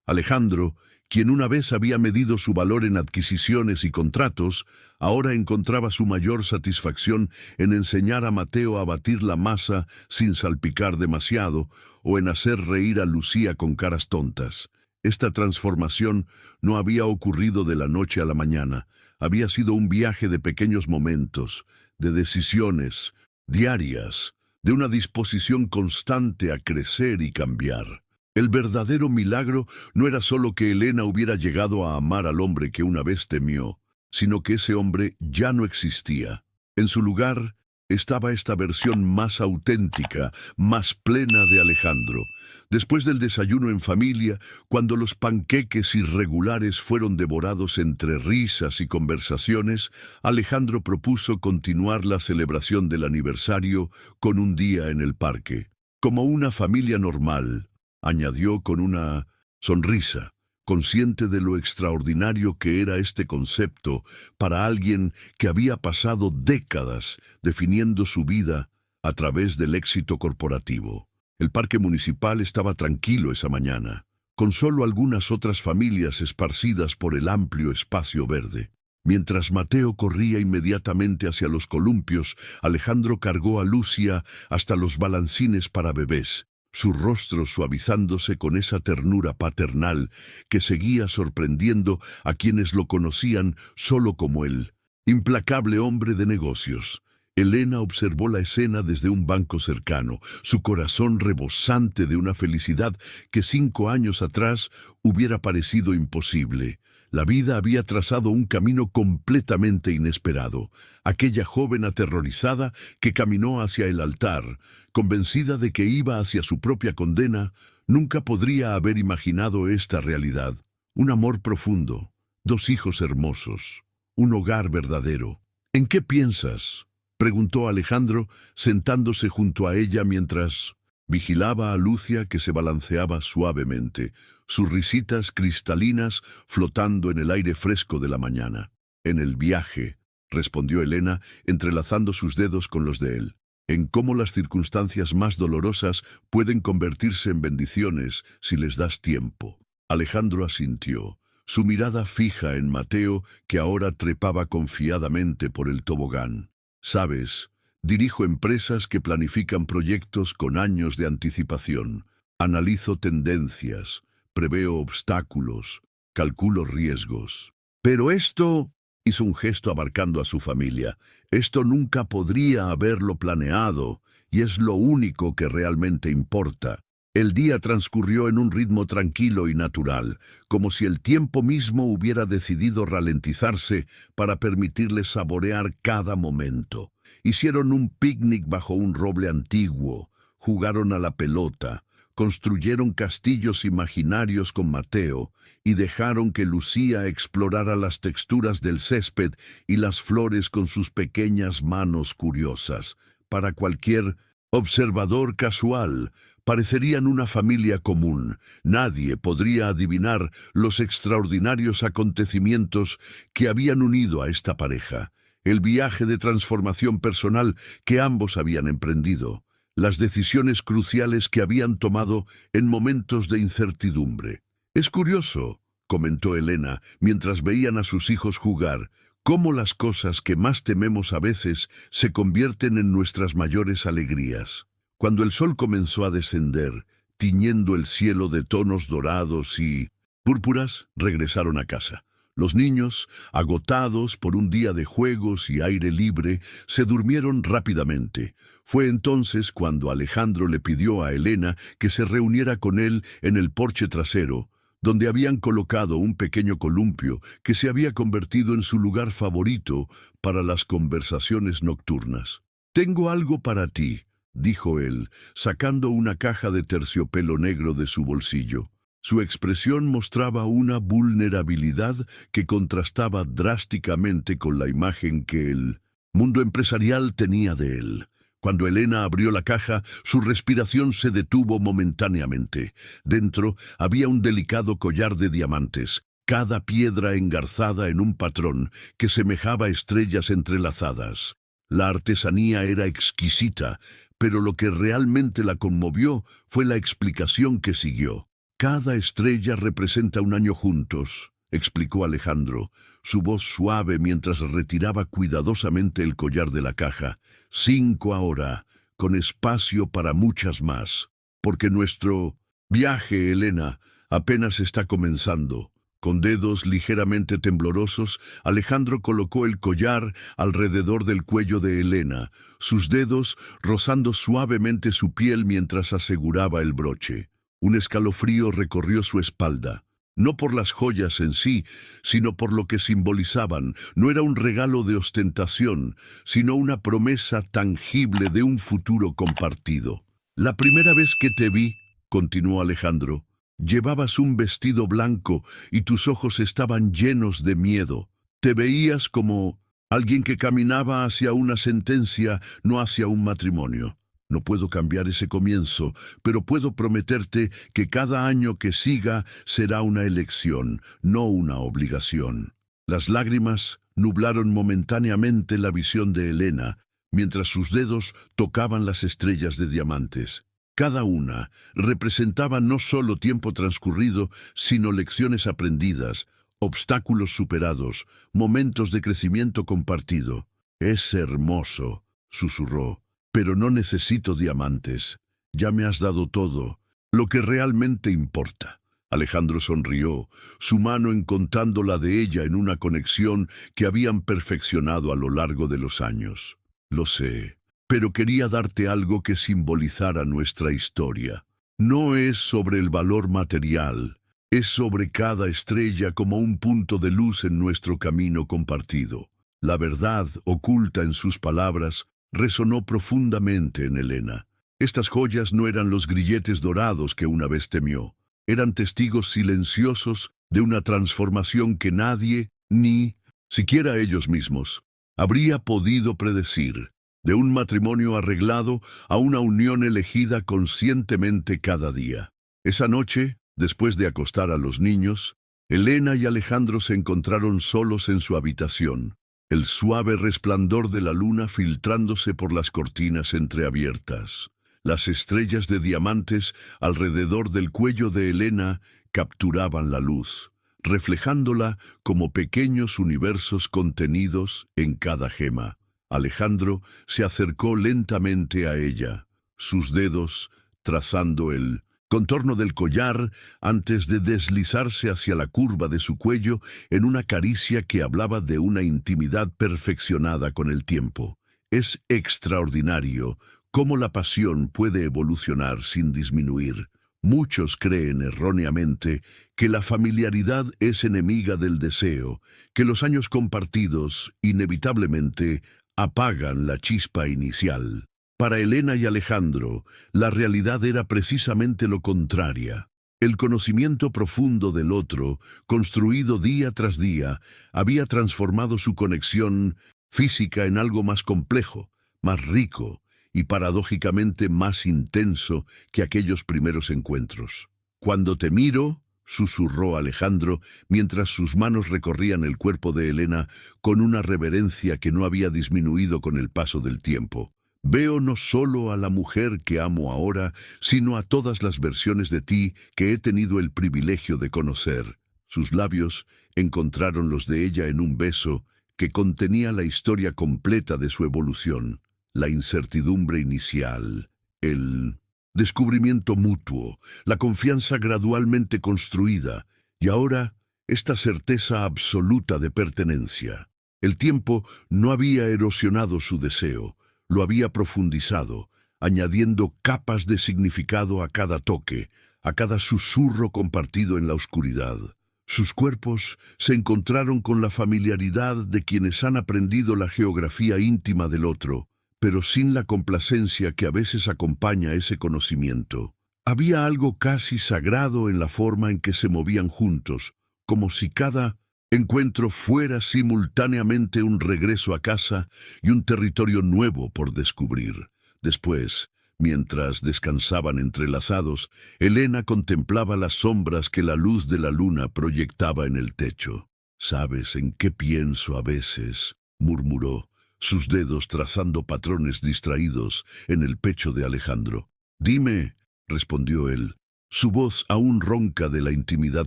Alejandro, quien una vez había medido su valor en adquisiciones y contratos, ahora encontraba su mayor satisfacción en enseñar a Mateo a batir la masa sin salpicar demasiado o en hacer reír a Lucía con caras tontas. Esta transformación no había ocurrido de la noche a la mañana. Había sido un viaje de pequeños momentos, de decisiones diarias, de una disposición constante a crecer y cambiar. El verdadero milagro no era solo que Elena hubiera llegado a amar al hombre que una vez temió, sino que ese hombre ya no existía. En su lugar estaba esta versión más auténtica, más plena de Alejandro. Después del desayuno en familia, cuando los panqueques irregulares fueron devorados entre risas y conversaciones, Alejandro propuso continuar la celebración del aniversario con un día en el parque. Como una familia normal, añadió con una sonrisa, consciente de lo extraordinario que era este concepto para alguien que había pasado décadas definiendo su vida a través del éxito corporativo. El parque municipal estaba tranquilo esa mañana, con solo algunas otras familias esparcidas por el amplio espacio verde. Mientras Mateo corría inmediatamente hacia los columpios, Alejandro cargó a Lucia hasta los balancines para bebés, su rostro suavizándose con esa ternura paternal que seguía sorprendiendo a quienes lo conocían solo como el implacable hombre de negocios. Elena observó la escena desde un banco cercano, su corazón rebosante de una felicidad que 5 años atrás hubiera parecido imposible. La vida había trazado un camino completamente inesperado. Aquella joven aterrorizada que caminó hacia el altar, convencida de que iba hacia su propia condena, nunca podría haber imaginado esta realidad. Un amor profundo, 2 hijos hermosos, un hogar verdadero. ¿En qué piensas?, preguntó Alejandro, sentándose junto a ella mientras vigilaba a Lucia que se balanceaba suavemente, sus risitas cristalinas flotando en el aire fresco de la mañana. En el viaje, respondió Elena, entrelazando sus dedos con los de él. En cómo las circunstancias más dolorosas pueden convertirse en bendiciones si les das tiempo. Alejandro asintió, su mirada fija en Mateo, que ahora trepaba confiadamente por el tobogán. Sabes, dirijo empresas que planifican proyectos con años de anticipación. Analizo tendencias, preveo obstáculos, calculo riesgos. Pero esto, hizo un gesto abarcando a su familia, esto nunca podría haberlo planeado, y es lo único que realmente importa. El día transcurrió en un ritmo tranquilo y natural, como si el tiempo mismo hubiera decidido ralentizarse para permitirles saborear cada momento. Hicieron un picnic bajo un roble antiguo, jugaron a la pelota, construyeron castillos imaginarios con Mateo y dejaron que Lucía explorara las texturas del césped y las flores con sus pequeñas manos curiosas. Para cualquier observador casual, parecerían una familia común. Nadie podría adivinar los extraordinarios acontecimientos que habían unido a esta pareja, el viaje de transformación personal que ambos habían emprendido, las decisiones cruciales que habían tomado en momentos de incertidumbre. Es curioso, comentó Elena, mientras veían a sus hijos jugar, cómo las cosas que más tememos a veces se convierten en nuestras mayores alegrías. Cuando el sol comenzó a descender, tiñendo el cielo de tonos dorados y púrpuras, regresaron a casa. Los niños, agotados por un día de juegos y aire libre, se durmieron rápidamente. Fue entonces cuando Alejandro le pidió a Elena que se reuniera con él en el porche trasero, donde habían colocado un pequeño columpio que se había convertido en su lugar favorito para las conversaciones nocturnas. «Tengo algo para ti», dijo él, sacando una caja de terciopelo negro de su bolsillo. Su expresión mostraba una vulnerabilidad que contrastaba drásticamente con la imagen que el mundo empresarial tenía de él. Cuando Elena abrió la caja, su respiración se detuvo momentáneamente. Dentro había un delicado collar de diamantes, cada piedra engarzada en un patrón que semejaba estrellas entrelazadas. La artesanía era exquisita, pero lo que realmente la conmovió fue la explicación que siguió. «Cada estrella representa un año juntos», explicó Alejandro, su voz suave mientras retiraba cuidadosamente el collar de la caja. «5 ahora, con espacio para muchas más. Porque nuestro viaje, Elena, Apenas está comenzando. Con dedos ligeramente temblorosos, Alejandro colocó el collar alrededor del cuello de Elena, sus dedos rozando suavemente su piel mientras aseguraba el broche. Un escalofrío recorrió su espalda. No por las joyas en sí, sino por lo que simbolizaban. No era un regalo de ostentación, sino una promesa tangible de un futuro compartido. La primera vez que te vi, continuó Alejandro, llevabas un vestido blanco y tus ojos estaban llenos de miedo. Te veías como alguien que caminaba hacia una sentencia, no hacia un matrimonio. No puedo cambiar ese comienzo, pero puedo prometerte que cada año que siga será una elección, no una obligación. Las lágrimas nublaron momentáneamente la visión de Elena, mientras sus dedos tocaban las estrellas de diamantes. Cada una representaba no solo tiempo transcurrido, sino lecciones aprendidas, obstáculos superados, momentos de crecimiento compartido. «Es hermoso», susurró, «pero no necesito diamantes. Ya me has dado todo, lo que realmente importa». Alejandro sonrió, su mano encontrando la de ella en una conexión que habían perfeccionado a lo largo de los años. «Lo sé, pero quería darte algo que simbolizara nuestra historia. No es sobre el valor material, es sobre cada estrella como un punto de luz en nuestro camino compartido». La verdad oculta en sus palabras resonó profundamente en Elena. Estas joyas no eran los grilletes dorados que una vez temió. Eran testigos silenciosos de una transformación que nadie, ni siquiera ellos mismos, habría podido predecir. De un matrimonio arreglado a una unión elegida conscientemente cada día. Esa noche, después de acostar a los niños, Elena y Alejandro se encontraron solos en su habitación, el suave resplandor de la luna filtrándose por las cortinas entreabiertas. Las estrellas de diamantes alrededor del cuello de Elena capturaban la luz, reflejándola como pequeños universos contenidos en cada gema. Alejandro se acercó lentamente a ella, sus dedos trazando el contorno del collar antes de deslizarse hacia la curva de su cuello en una caricia que hablaba de una intimidad perfeccionada con el tiempo. Es extraordinario cómo la pasión puede evolucionar sin disminuir. Muchos creen erróneamente que la familiaridad es enemiga del deseo, que los años compartidos inevitablemente apagan la chispa inicial. Para Elena y Alejandro, la realidad era precisamente lo contrario. El conocimiento profundo del otro, construido día tras día, había transformado su conexión física en algo más complejo, más rico y paradójicamente más intenso que aquellos primeros encuentros. «Cuando te miro», susurró Alejandro, mientras sus manos recorrían el cuerpo de Elena con una reverencia que no había disminuido con el paso del tiempo. «Veo no solo a la mujer que amo ahora, sino a todas las versiones de ti que he tenido el privilegio de conocer». Sus labios encontraron los de ella en un beso que contenía la historia completa de su evolución, la incertidumbre inicial, el descubrimiento mutuo, la confianza gradualmente construida, y ahora esta certeza absoluta de pertenencia. El tiempo no había erosionado su deseo, lo había profundizado, añadiendo capas de significado a cada toque, a cada susurro compartido en la oscuridad. Sus cuerpos se encontraron con la familiaridad de quienes han aprendido la geografía íntima del otro, pero sin la complacencia que a veces acompaña ese conocimiento. Había algo casi sagrado en la forma en que se movían juntos, como si cada encuentro fuera simultáneamente un regreso a casa y un territorio nuevo por descubrir. Después, mientras descansaban entrelazados, Elena contemplaba las sombras que la luz de la luna proyectaba en el techo. «¿Sabes en qué pienso a veces?», murmuró, sus dedos trazando patrones distraídos en el pecho de Alejandro. «Dime», respondió él, su voz aún ronca de la intimidad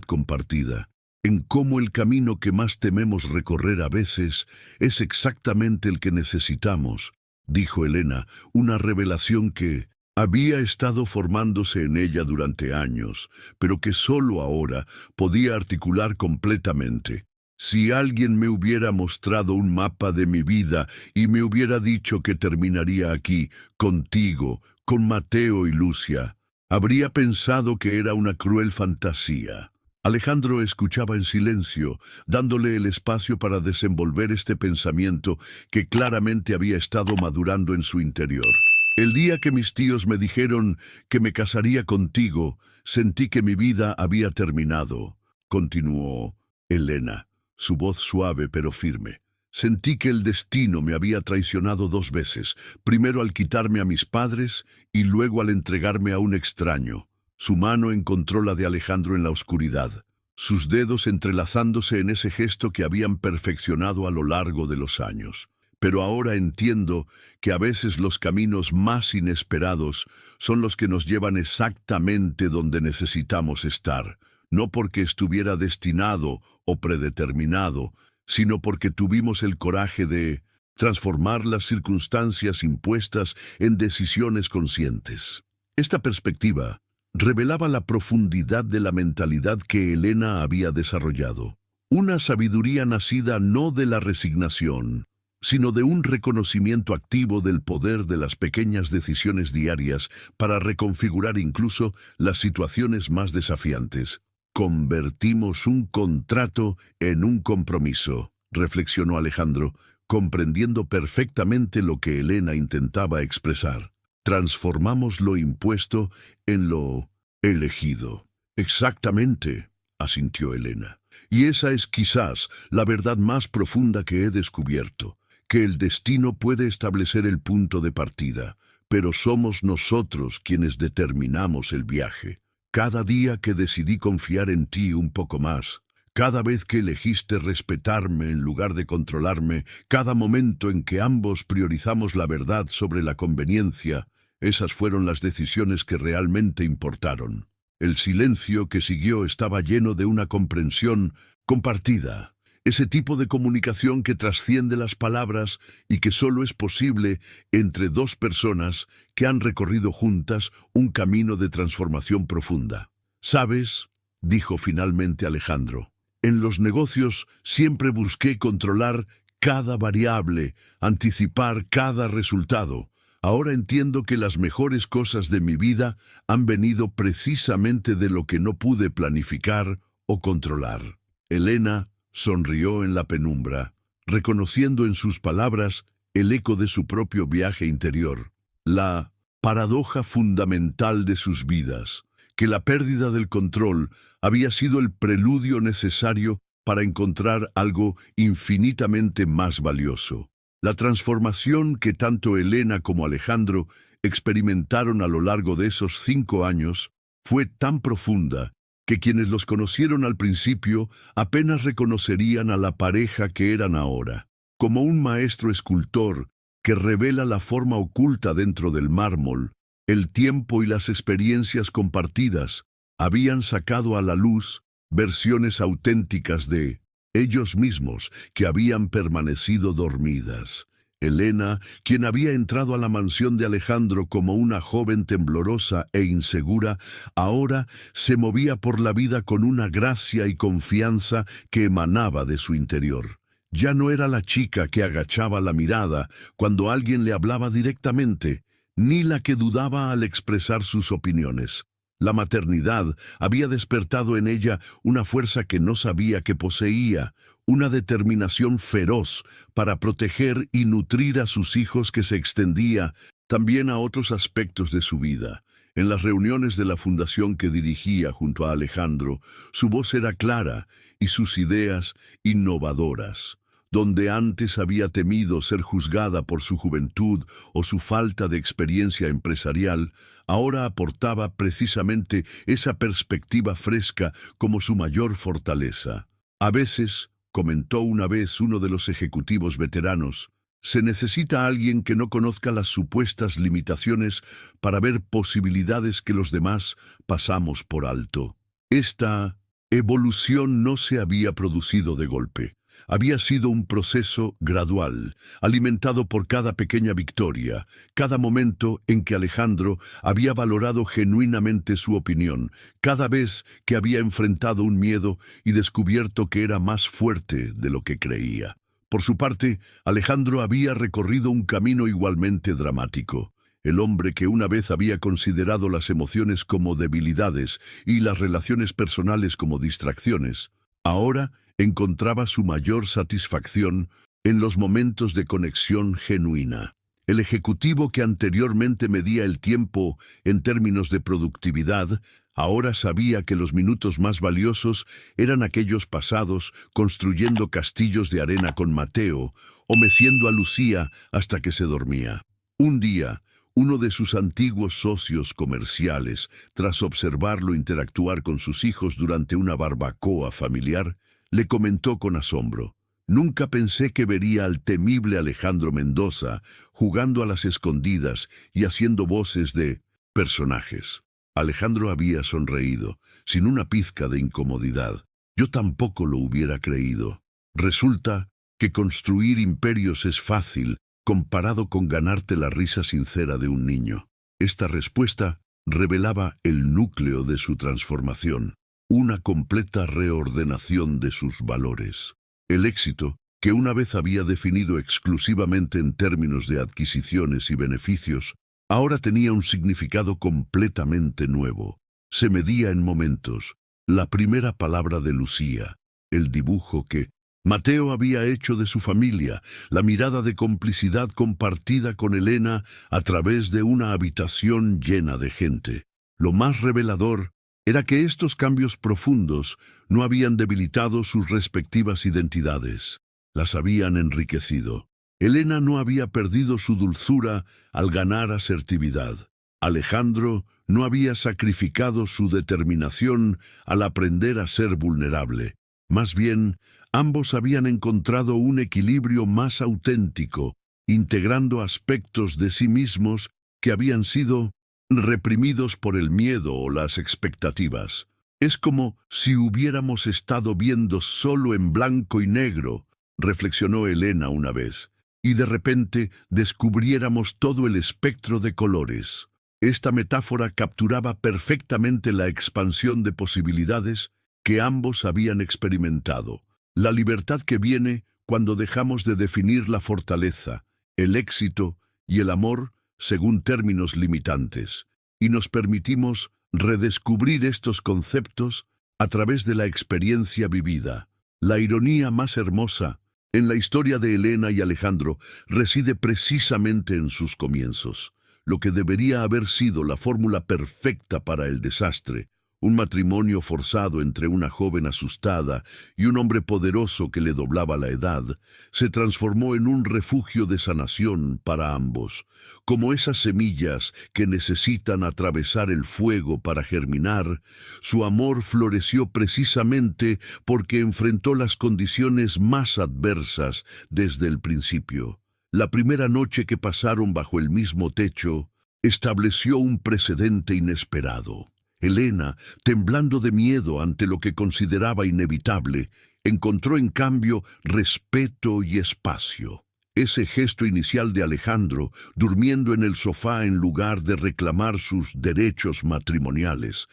compartida, «en cómo el camino que más tememos recorrer a veces es exactamente el que necesitamos», dijo Elena, una revelación que, había estado formándose en ella durante años, pero que solo ahora podía articular completamente. Si alguien me hubiera mostrado un mapa de mi vida y me hubiera dicho que terminaría aquí, contigo, con Mateo y Lucia, habría pensado que era una cruel fantasía. Alejandro escuchaba en silencio, dándole el espacio para desenvolver este pensamiento que claramente había estado madurando en su interior. El día que mis tíos me dijeron que me casaría contigo, sentí que mi vida había terminado, continuó Elena, su voz suave pero firme. Sentí que el destino me había traicionado 2 veces, primero al quitarme a mis padres y luego al entregarme a un extraño. Su mano encontró la de Alejandro en la oscuridad, sus dedos entrelazándose en ese gesto que habían perfeccionado a lo largo de los años. Pero ahora entiendo que a veces los caminos más inesperados son los que nos llevan exactamente donde necesitamos estar, no porque estuviera destinado o predeterminado, sino porque tuvimos el coraje de transformar las circunstancias impuestas en decisiones conscientes. Esta perspectiva revelaba la profundidad de la mentalidad que Elena había desarrollado, una sabiduría nacida no de la resignación, sino de un reconocimiento activo del poder de las pequeñas decisiones diarias para reconfigurar incluso las situaciones más desafiantes. Convertimos un contrato en un compromiso, reflexionó Alejandro, comprendiendo perfectamente lo que Elena intentaba expresar. Transformamos lo impuesto en lo elegido. Exactamente, asintió Elena. Y esa es quizás la verdad más profunda que he descubierto, que el destino puede establecer el punto de partida, pero somos nosotros quienes determinamos el viaje. Cada día que decidí confiar en ti un poco más, cada vez que elegiste respetarme en lugar de controlarme, cada momento en que ambos priorizamos la verdad sobre la conveniencia, esas fueron las decisiones que realmente importaron. El silencio que siguió estaba lleno de una comprensión compartida, ese tipo de comunicación que trasciende las palabras y que solo es posible entre 2 personas que han recorrido juntas un camino de transformación profunda. ¿Sabes?, dijo finalmente Alejandro, en los negocios siempre busqué controlar cada variable, anticipar cada resultado. Ahora entiendo que las mejores cosas de mi vida han venido precisamente de lo que no pude planificar o controlar. Elena sonrió en la penumbra, reconociendo en sus palabras el eco de su propio viaje interior, la paradoja fundamental de sus vidas, que la pérdida del control había sido el preludio necesario para encontrar algo infinitamente más valioso. La transformación que tanto Elena como Alejandro experimentaron a lo largo de esos 5 años fue tan profunda que quienes los conocieron al principio apenas reconocerían a la pareja que eran ahora, como un maestro escultor que revela la forma oculta dentro del mármol. El tiempo y las experiencias compartidas habían sacado a la luz versiones auténticas de ellos mismos que habían permanecido dormidas. Elena, quien había entrado a la mansión de Alejandro como una joven temblorosa e insegura, ahora se movía por la vida con una gracia y confianza que emanaba de su interior. Ya no era la chica que agachaba la mirada cuando alguien le hablaba directamente, ni la que dudaba al expresar sus opiniones. La maternidad había despertado en ella una fuerza que no sabía que poseía, una determinación feroz para proteger y nutrir a sus hijos que se extendía también a otros aspectos de su vida. En las reuniones de la fundación que dirigía junto a Alejandro, su voz era clara y sus ideas innovadoras. Donde antes había temido ser juzgada por su juventud o su falta de experiencia empresarial, ahora aportaba precisamente esa perspectiva fresca como su mayor fortaleza. A veces, comentó una vez uno de los ejecutivos veteranos, se necesita alguien que no conozca las supuestas limitaciones para ver posibilidades que los demás pasamos por alto. Esta evolución no se había producido de golpe. Había sido un proceso gradual, alimentado por cada pequeña victoria, cada momento en que Alejandro había valorado genuinamente su opinión, cada vez que había enfrentado un miedo y descubierto que era más fuerte de lo que creía. Por su parte, Alejandro había recorrido un camino igualmente dramático. El hombre que una vez había considerado las emociones como debilidades y las relaciones personales como distracciones, ahora encontraba su mayor satisfacción en los momentos de conexión genuina. El ejecutivo que anteriormente medía el tiempo en términos de productividad, ahora sabía que los minutos más valiosos eran aquellos pasados construyendo castillos de arena con Mateo o meciendo a Lucía hasta que se dormía. Un día, uno de sus antiguos socios comerciales, tras observarlo interactuar con sus hijos durante una barbacoa familiar, le comentó con asombro: «Nunca pensé que vería al temible Alejandro Mendoza jugando a las escondidas y haciendo voces de personajes». Alejandro había sonreído, sin una pizca de incomodidad. Yo tampoco lo hubiera creído. Resulta que construir imperios es fácil comparado con ganarte la risa sincera de un niño. Esta respuesta revelaba el núcleo de su transformación, una completa reordenación de sus valores. El éxito, que una vez había definido exclusivamente en términos de adquisiciones y beneficios, ahora tenía un significado completamente nuevo. Se medía en momentos, la primera palabra de Lucía, el dibujo que Mateo había hecho de su familia, la mirada de complicidad compartida con Elena a través de una habitación llena de gente. Lo más revelador era que estos cambios profundos no habían debilitado sus respectivas identidades, las habían enriquecido. Elena no había perdido su dulzura al ganar asertividad. Alejandro no había sacrificado su determinación al aprender a ser vulnerable. Más bien, ambos habían encontrado un equilibrio más auténtico, integrando aspectos de sí mismos que habían sido reprimidos por el miedo o las expectativas. Es como si hubiéramos estado viendo solo en blanco y negro, reflexionó Elena una vez, y de repente descubriéramos todo el espectro de colores. Esta metáfora capturaba perfectamente la expansión de posibilidades que ambos habían experimentado. La libertad que viene cuando dejamos de definir la fortaleza, el éxito y el amor según términos limitantes, y nos permitimos redescubrir estos conceptos a través de la experiencia vivida. La ironía más hermosa en la historia de Elena y Alejandro reside precisamente en sus comienzos. Lo que debería haber sido la fórmula perfecta para el desastre, un matrimonio forzado entre una joven asustada y un hombre poderoso que le doblaba la edad, se transformó en un refugio de sanación para ambos, como esas semillas que necesitan atravesar el fuego para germinar. Su amor floreció precisamente porque enfrentó las condiciones más adversas desde el principio. La primera noche que pasaron bajo el mismo techo estableció un precedente inesperado. Elena, temblando de miedo ante lo que consideraba inevitable, encontró en cambio respeto y espacio. Ese gesto inicial de Alejandro, durmiendo en el sofá en lugar de reclamar sus derechos matrimoniales,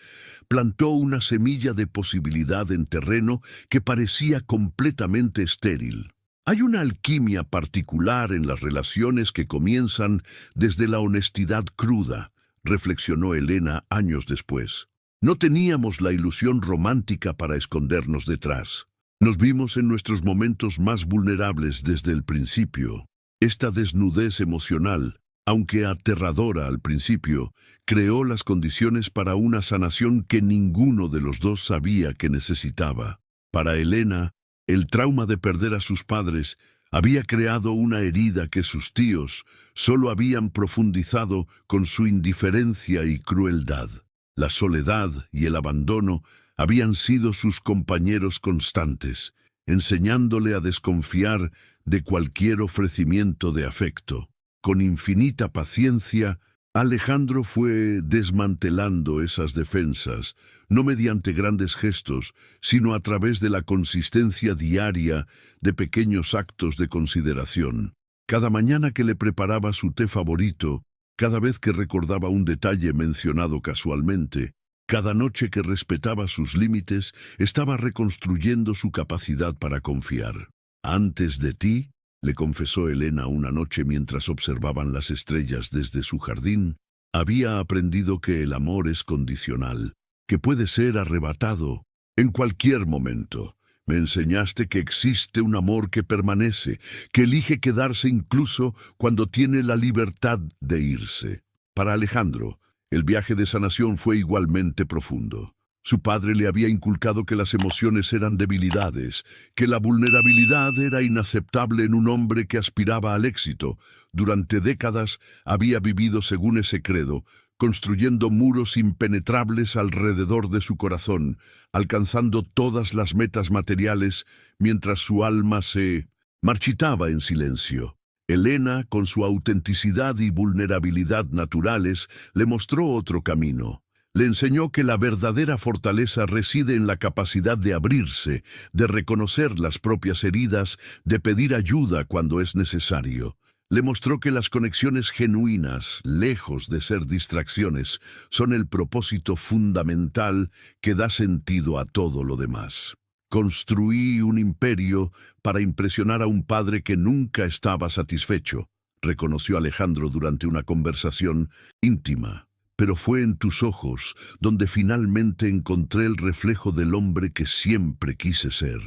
plantó una semilla de posibilidad en terreno que parecía completamente estéril. Hay una alquimia particular en las relaciones que comienzan desde la honestidad cruda, reflexionó Elena años después. No teníamos la ilusión romántica para escondernos detrás. Nos vimos en nuestros momentos más vulnerables desde el principio. Esta desnudez emocional, aunque aterradora al principio, creó las condiciones para una sanación que ninguno de los dos sabía que necesitaba. Para Elena, el trauma de perder a sus padres había creado una herida que sus tíos solo habían profundizado con su indiferencia y crueldad. La soledad y el abandono habían sido sus compañeros constantes, enseñándole a desconfiar de cualquier ofrecimiento de afecto. Con infinita paciencia, Alejandro fue desmantelando esas defensas, no mediante grandes gestos, sino a través de la consistencia diaria de pequeños actos de consideración. Cada mañana que le preparaba su té favorito, cada vez que recordaba un detalle mencionado casualmente, cada noche que respetaba sus límites, estaba reconstruyendo su capacidad para confiar. Antes de ti, le confesó Elena una noche mientras observaban las estrellas desde su jardín, había aprendido que el amor es condicional, que puede ser arrebatado en cualquier momento. Me enseñaste que existe un amor que permanece, que elige quedarse incluso cuando tiene la libertad de irse. Para Alejandro, el viaje de sanación fue igualmente profundo. Su padre le había inculcado que las emociones eran debilidades, que la vulnerabilidad era inaceptable en un hombre que aspiraba al éxito. Durante décadas había vivido según ese credo, construyendo muros impenetrables alrededor de su corazón, alcanzando todas las metas materiales mientras su alma se marchitaba en silencio. Elena, con su autenticidad y vulnerabilidad naturales, le mostró otro camino. Le enseñó que la verdadera fortaleza reside en la capacidad de abrirse, de reconocer las propias heridas, de pedir ayuda cuando es necesario. Le mostró que las conexiones genuinas, lejos de ser distracciones, son el propósito fundamental que da sentido a todo lo demás. Construí un imperio para impresionar a un padre que nunca estaba satisfecho, reconoció Alejandro durante una conversación íntima. Pero fue en tus ojos donde finalmente encontré el reflejo del hombre que siempre quise ser.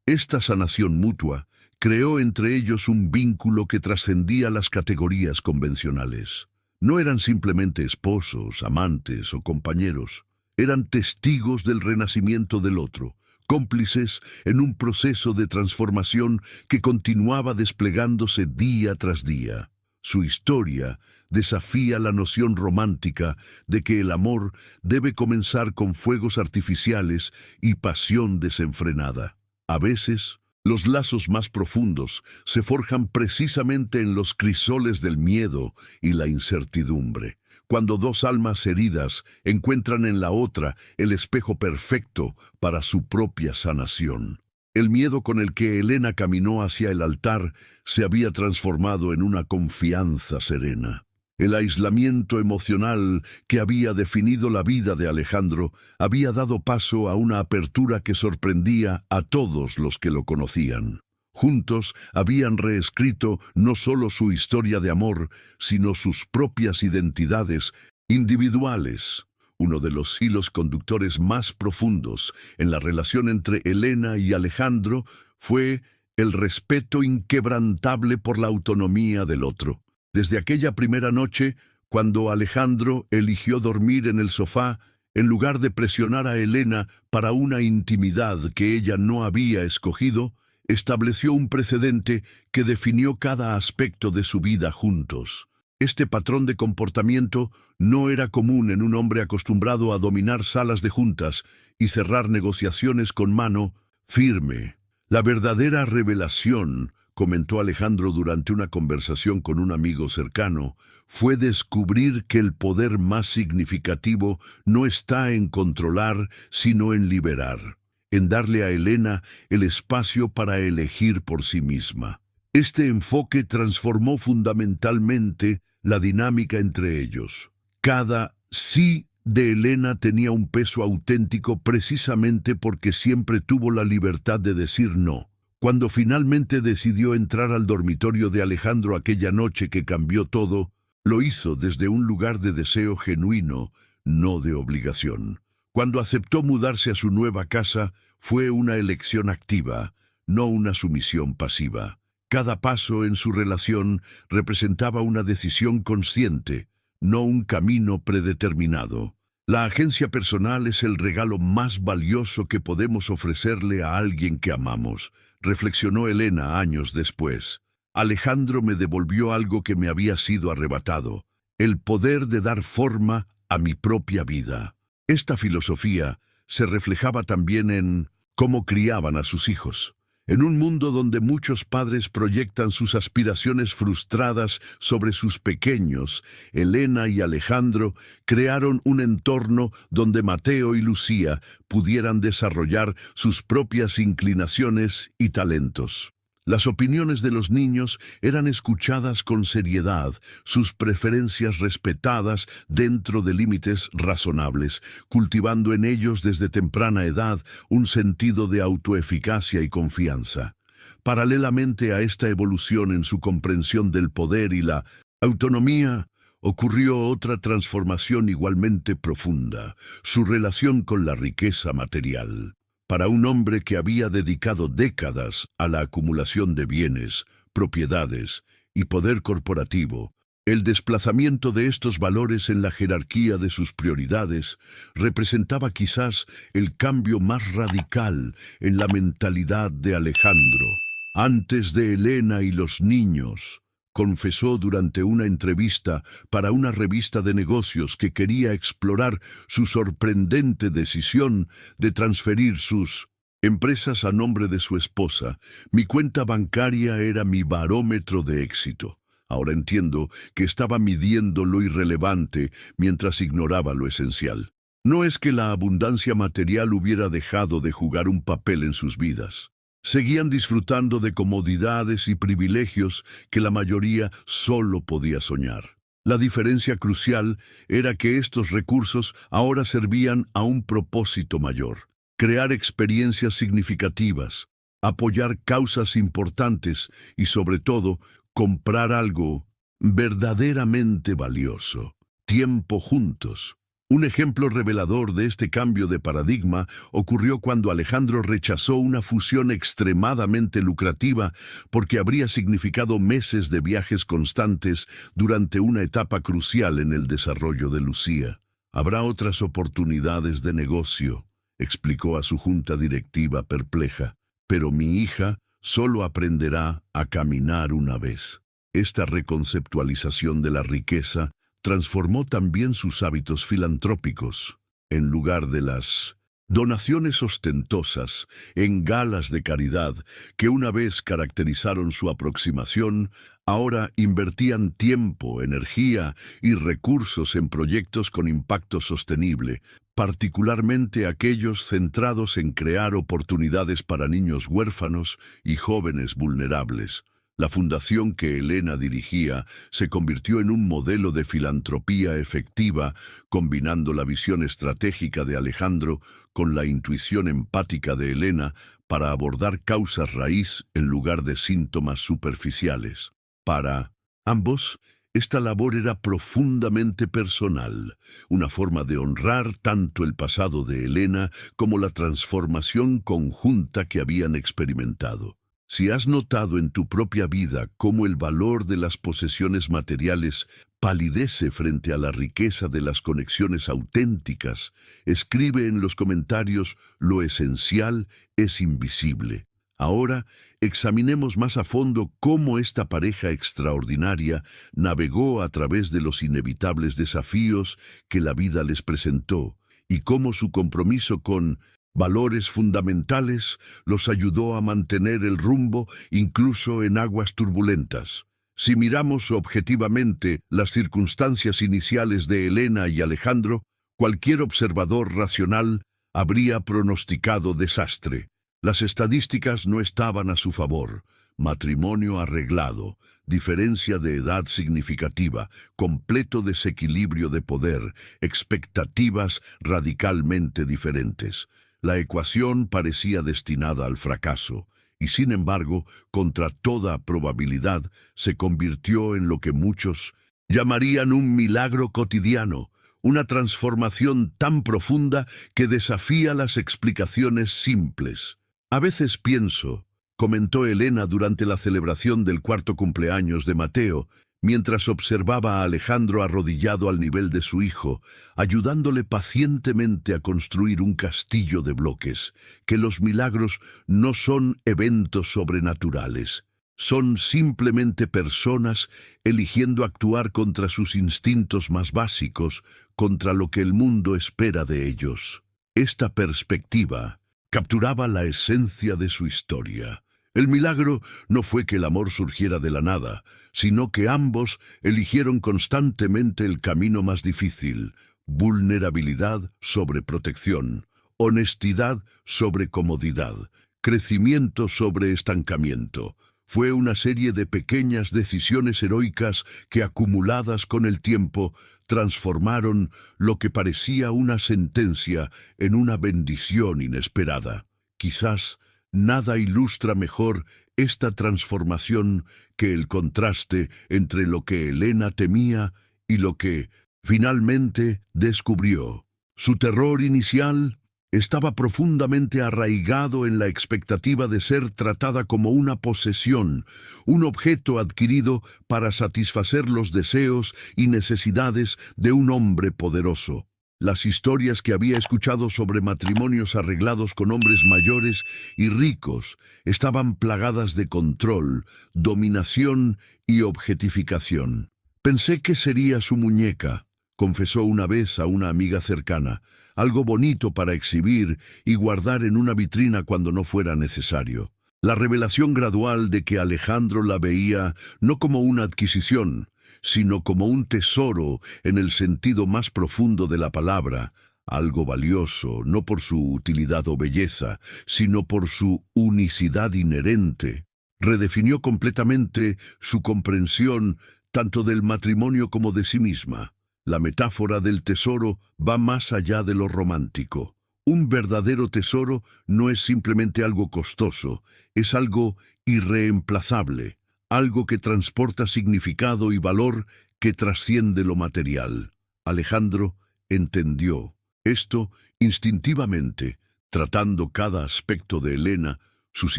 Esta sanación mutua creó entre ellos un vínculo que trascendía las categorías convencionales. No eran simplemente esposos, amantes o compañeros. Eran testigos del renacimiento del otro, cómplices en un proceso de transformación que continuaba desplegándose día tras día. Su historia desafía la noción romántica de que el amor debe comenzar con fuegos artificiales y pasión desenfrenada. A veces, los lazos más profundos se forjan precisamente en los crisoles del miedo y la incertidumbre, cuando dos almas heridas encuentran en la otra el espejo perfecto para su propia sanación. El miedo con el que Elena caminó hacia el altar se había transformado en una confianza serena. El aislamiento emocional que había definido la vida de Alejandro había dado paso a una apertura que sorprendía a todos los que lo conocían. Juntos habían reescrito no solo su historia de amor, sino sus propias identidades individuales. Uno de los hilos conductores más profundos en la relación entre Elena y Alejandro fue el respeto inquebrantable por la autonomía del otro. Desde aquella primera noche, cuando Alejandro eligió dormir en el sofá, en lugar de presionar a Elena para una intimidad que ella no había escogido, estableció un precedente que definió cada aspecto de su vida juntos. Este patrón de comportamiento no era común en un hombre acostumbrado a dominar salas de juntas y cerrar negociaciones con mano firme. La verdadera revelación, comentó Alejandro durante una conversación con un amigo cercano, fue descubrir que el poder más significativo no está en controlar, sino en liberar, en darle a Elena el espacio para elegir por sí misma. Este enfoque transformó fundamentalmente la dinámica entre ellos. Cada sí de Elena tenía un peso auténtico precisamente porque siempre tuvo la libertad de decir no. Cuando finalmente decidió entrar al dormitorio de Alejandro aquella noche que cambió todo, lo hizo desde un lugar de deseo genuino, no de obligación. Cuando aceptó mudarse a su nueva casa, fue una elección activa, no una sumisión pasiva. Cada paso en su relación representaba una decisión consciente, no un camino predeterminado. La agencia personal es el regalo más valioso que podemos ofrecerle a alguien que amamos, reflexionó Elena años después. Alejandro me devolvió algo que me había sido arrebatado, el poder de dar forma a mi propia vida. Esta filosofía se reflejaba también en cómo criaban a sus hijos. En un mundo donde muchos padres proyectan sus aspiraciones frustradas sobre sus pequeños, Elena y Alejandro crearon un entorno donde Mateo y Lucía pudieran desarrollar sus propias inclinaciones y talentos. Las opiniones de los niños eran escuchadas con seriedad, sus preferencias respetadas dentro de límites razonables, cultivando en ellos desde temprana edad un sentido de autoeficacia y confianza. Paralelamente a esta evolución en su comprensión del poder y la autonomía, ocurrió otra transformación igualmente profunda, su relación con la riqueza material. Para un hombre que había dedicado décadas a la acumulación de bienes, propiedades y poder corporativo, el desplazamiento de estos valores en la jerarquía de sus prioridades representaba quizás el cambio más radical en la mentalidad de Alejandro. Antes de Elena y los niños, confesó durante una entrevista para una revista de negocios que quería explorar su sorprendente decisión de transferir sus empresas a nombre de su esposa. Mi cuenta bancaria era mi barómetro de éxito. Ahora entiendo que estaba midiendo lo irrelevante mientras ignoraba lo esencial. No es que la abundancia material hubiera dejado de jugar un papel en sus vidas. Seguían disfrutando de comodidades y privilegios que la mayoría solo podía soñar. La diferencia crucial era que estos recursos ahora servían a un propósito mayor: crear experiencias significativas, apoyar causas importantes y, sobre todo, comprar algo verdaderamente valioso: tiempo juntos. Un ejemplo revelador de este cambio de paradigma ocurrió cuando Alejandro rechazó una fusión extremadamente lucrativa porque habría significado meses de viajes constantes durante una etapa crucial en el desarrollo de Lucía. Habrá otras oportunidades de negocio, explicó a su junta directiva perpleja, pero mi hija solo aprenderá a caminar una vez. Esta reconceptualización de la riqueza transformó también sus hábitos filantrópicos. En lugar de las donaciones ostentosas en galas de caridad que una vez caracterizaron su aproximación, ahora invertían tiempo, energía y recursos en proyectos con impacto sostenible, particularmente aquellos centrados en crear oportunidades para niños huérfanos y jóvenes vulnerables. La fundación que Elena dirigía se convirtió en un modelo de filantropía efectiva, combinando la visión estratégica de Alejandro con la intuición empática de Elena para abordar causas raíz en lugar de síntomas superficiales. Para ambos, esta labor era profundamente personal, una forma de honrar tanto el pasado de Elena como la transformación conjunta que habían experimentado. Si has notado en tu propia vida cómo el valor de las posesiones materiales palidece frente a la riqueza de las conexiones auténticas, escribe en los comentarios: lo esencial es invisible. Ahora, examinemos más a fondo cómo esta pareja extraordinaria navegó a través de los inevitables desafíos que la vida les presentó y cómo su compromiso con valores fundamentales los ayudó a mantener el rumbo incluso en aguas turbulentas. Si miramos objetivamente las circunstancias iniciales de Elena y Alejandro, cualquier observador racional habría pronosticado desastre. Las estadísticas no estaban a su favor: matrimonio arreglado, diferencia de edad significativa, completo desequilibrio de poder, expectativas radicalmente diferentes. La ecuación parecía destinada al fracaso, y sin embargo, contra toda probabilidad, se convirtió en lo que muchos llamarían un milagro cotidiano, una transformación tan profunda que desafía las explicaciones simples. A veces pienso, comentó Elena durante la celebración del 4º cumpleaños de Mateo, mientras observaba a Alejandro arrodillado al nivel de su hijo, ayudándole pacientemente a construir un castillo de bloques, que los milagros no son eventos sobrenaturales, son simplemente personas eligiendo actuar contra sus instintos más básicos, contra lo que el mundo espera de ellos. Esta perspectiva capturaba la esencia de su historia. El milagro no fue que el amor surgiera de la nada, sino que ambos eligieron constantemente el camino más difícil: vulnerabilidad sobre protección, honestidad sobre comodidad, crecimiento sobre estancamiento. Fue una serie de pequeñas decisiones heroicas que, acumuladas con el tiempo, transformaron lo que parecía una sentencia en una bendición inesperada. Quizás nada ilustra mejor esta transformación que el contraste entre lo que Elena temía y lo que finalmente descubrió. Su terror inicial estaba profundamente arraigado en la expectativa de ser tratada como una posesión, un objeto adquirido para satisfacer los deseos y necesidades de un hombre poderoso. Las historias que había escuchado sobre matrimonios arreglados con hombres mayores y ricos estaban plagadas de control, dominación y objetificación. «Pensé que sería su muñeca», confesó una vez a una amiga cercana, «algo bonito para exhibir y guardar en una vitrina cuando no fuera necesario». La revelación gradual de que Alejandro la veía no como una adquisición, sino como un tesoro en el sentido más profundo de la palabra, algo valioso, no por su utilidad o belleza, sino por su unicidad inherente, redefinió completamente su comprensión tanto del matrimonio como de sí misma. La metáfora del tesoro va más allá de lo romántico. Un verdadero tesoro no es simplemente algo costoso, es algo irreemplazable, algo que transporta significado y valor que trasciende lo material. Alejandro entendió esto instintivamente, tratando cada aspecto de Elena, sus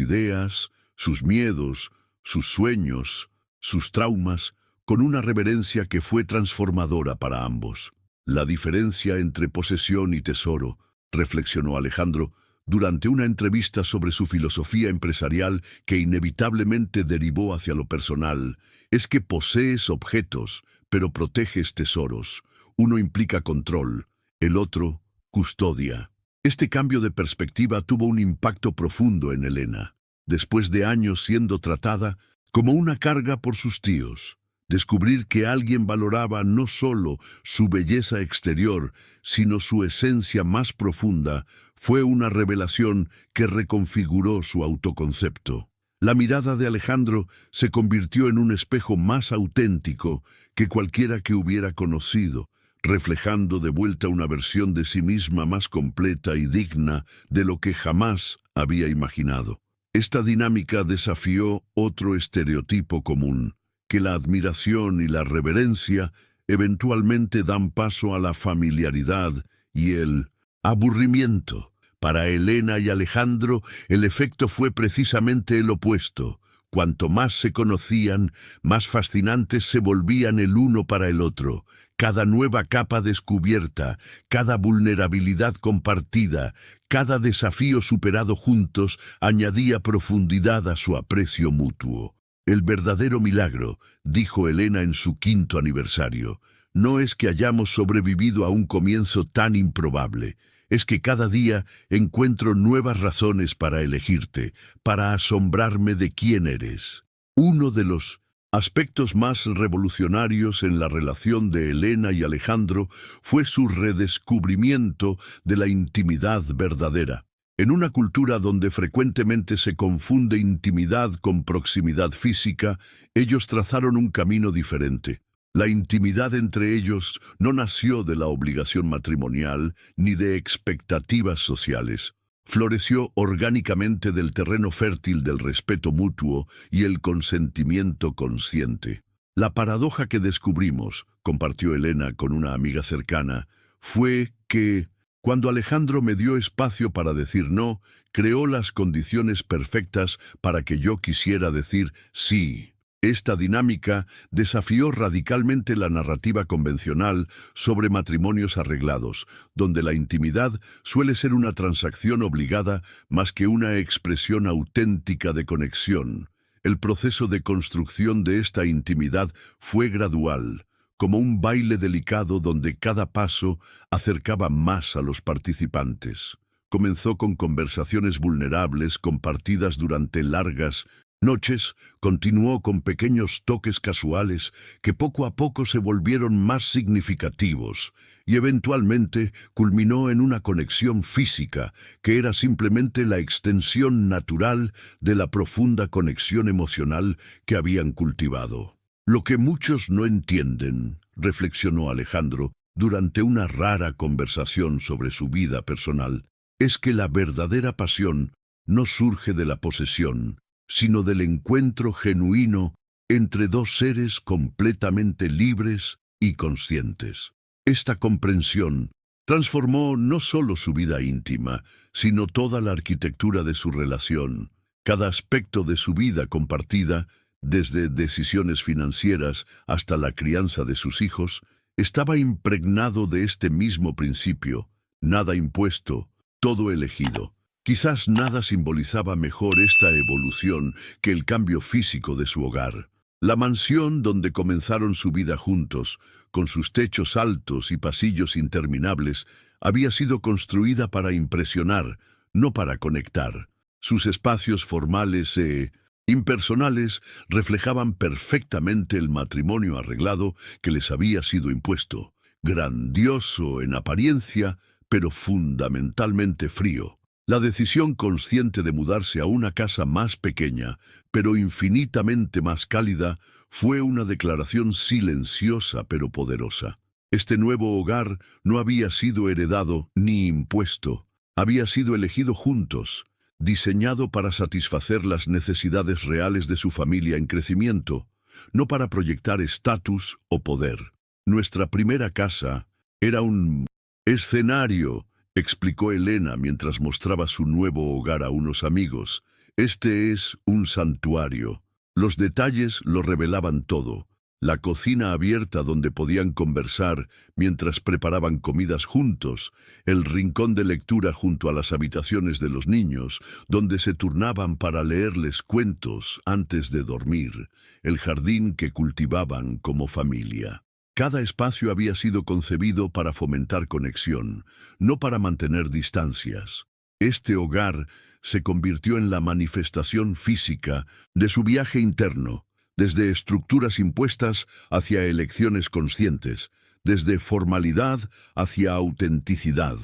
ideas, sus miedos, sus sueños, sus traumas, con una reverencia que fue transformadora para ambos. La diferencia entre posesión y tesoro, reflexionó Alejandro, durante una entrevista sobre su filosofía empresarial que inevitablemente derivó hacia lo personal, es que posees objetos, pero proteges tesoros. Uno implica control, el otro, custodia. Este cambio de perspectiva tuvo un impacto profundo en Elena. Después de años siendo tratada como una carga por sus tíos, descubrir que alguien valoraba no solo su belleza exterior, sino su esencia más profunda, fue una revelación que reconfiguró su autoconcepto. La mirada de Alejandro se convirtió en un espejo más auténtico que cualquiera que hubiera conocido, reflejando de vuelta una versión de sí misma más completa y digna de lo que jamás había imaginado. Esta dinámica desafió otro estereotipo común, que la admiración y la reverencia eventualmente dan paso a la familiaridad y el aburrimiento. Para Elena y Alejandro, el efecto fue precisamente el opuesto. Cuanto más se conocían, más fascinantes se volvían el uno para el otro. Cada nueva capa descubierta, cada vulnerabilidad compartida, cada desafío superado juntos, añadía profundidad a su aprecio mutuo. El verdadero milagro, dijo Elena en su 5º aniversario, no es que hayamos sobrevivido a un comienzo tan improbable, es que cada día encuentro nuevas razones para elegirte, para asombrarme de quién eres. Uno de los aspectos más revolucionarios en la relación de Elena y Alejandro fue su redescubrimiento de la intimidad verdadera. En una cultura donde frecuentemente se confunde intimidad con proximidad física, ellos trazaron un camino diferente. La intimidad entre ellos no nació de la obligación matrimonial ni de expectativas sociales. Floreció orgánicamente del terreno fértil del respeto mutuo y el consentimiento consciente. La paradoja que descubrimos, compartió Elena con una amiga cercana, fue que, cuando Alejandro me dio espacio para decir no, creó las condiciones perfectas para que yo quisiera decir sí. Esta dinámica desafió radicalmente la narrativa convencional sobre matrimonios arreglados, donde la intimidad suele ser una transacción obligada más que una expresión auténtica de conexión. El proceso de construcción de esta intimidad fue gradual, como un baile delicado donde cada paso acercaba más a los participantes. Comenzó con conversaciones vulnerables compartidas durante largas noches, continuó con pequeños toques casuales que poco a poco se volvieron más significativos y eventualmente culminó en una conexión física que era simplemente la extensión natural de la profunda conexión emocional que habían cultivado. Lo que muchos no entienden, reflexionó Alejandro durante una rara conversación sobre su vida personal, es que la verdadera pasión no surge de la posesión, sino del encuentro genuino entre dos seres completamente libres y conscientes. Esta comprensión transformó no solo su vida íntima, sino toda la arquitectura de su relación. Cada aspecto de su vida compartida, desde decisiones financieras hasta la crianza de sus hijos, estaba impregnado de este mismo principio: nada impuesto, todo elegido. Quizás nada simbolizaba mejor esta evolución que el cambio físico de su hogar. La mansión donde comenzaron su vida juntos, con sus techos altos y pasillos interminables, había sido construida para impresionar, no para conectar. Sus espacios formales e impersonales reflejaban perfectamente el matrimonio arreglado que les había sido impuesto, grandioso en apariencia, pero fundamentalmente frío. La decisión consciente de mudarse a una casa más pequeña, pero infinitamente más cálida, fue una declaración silenciosa pero poderosa. Este nuevo hogar no había sido heredado ni impuesto, había sido elegido juntos, diseñado para satisfacer las necesidades reales de su familia en crecimiento, no para proyectar estatus o poder. Nuestra primera casa era un escenario, explicó Elena mientras mostraba su nuevo hogar a unos amigos. Este es un santuario. Los detalles lo revelaban todo. La cocina abierta donde podían conversar mientras preparaban comidas juntos, el rincón de lectura junto a las habitaciones de los niños, donde se turnaban para leerles cuentos antes de dormir, el jardín que cultivaban como familia. Cada espacio había sido concebido para fomentar conexión, no para mantener distancias. Este hogar se convirtió en la manifestación física de su viaje interno, desde estructuras impuestas hacia elecciones conscientes, desde formalidad hacia autenticidad,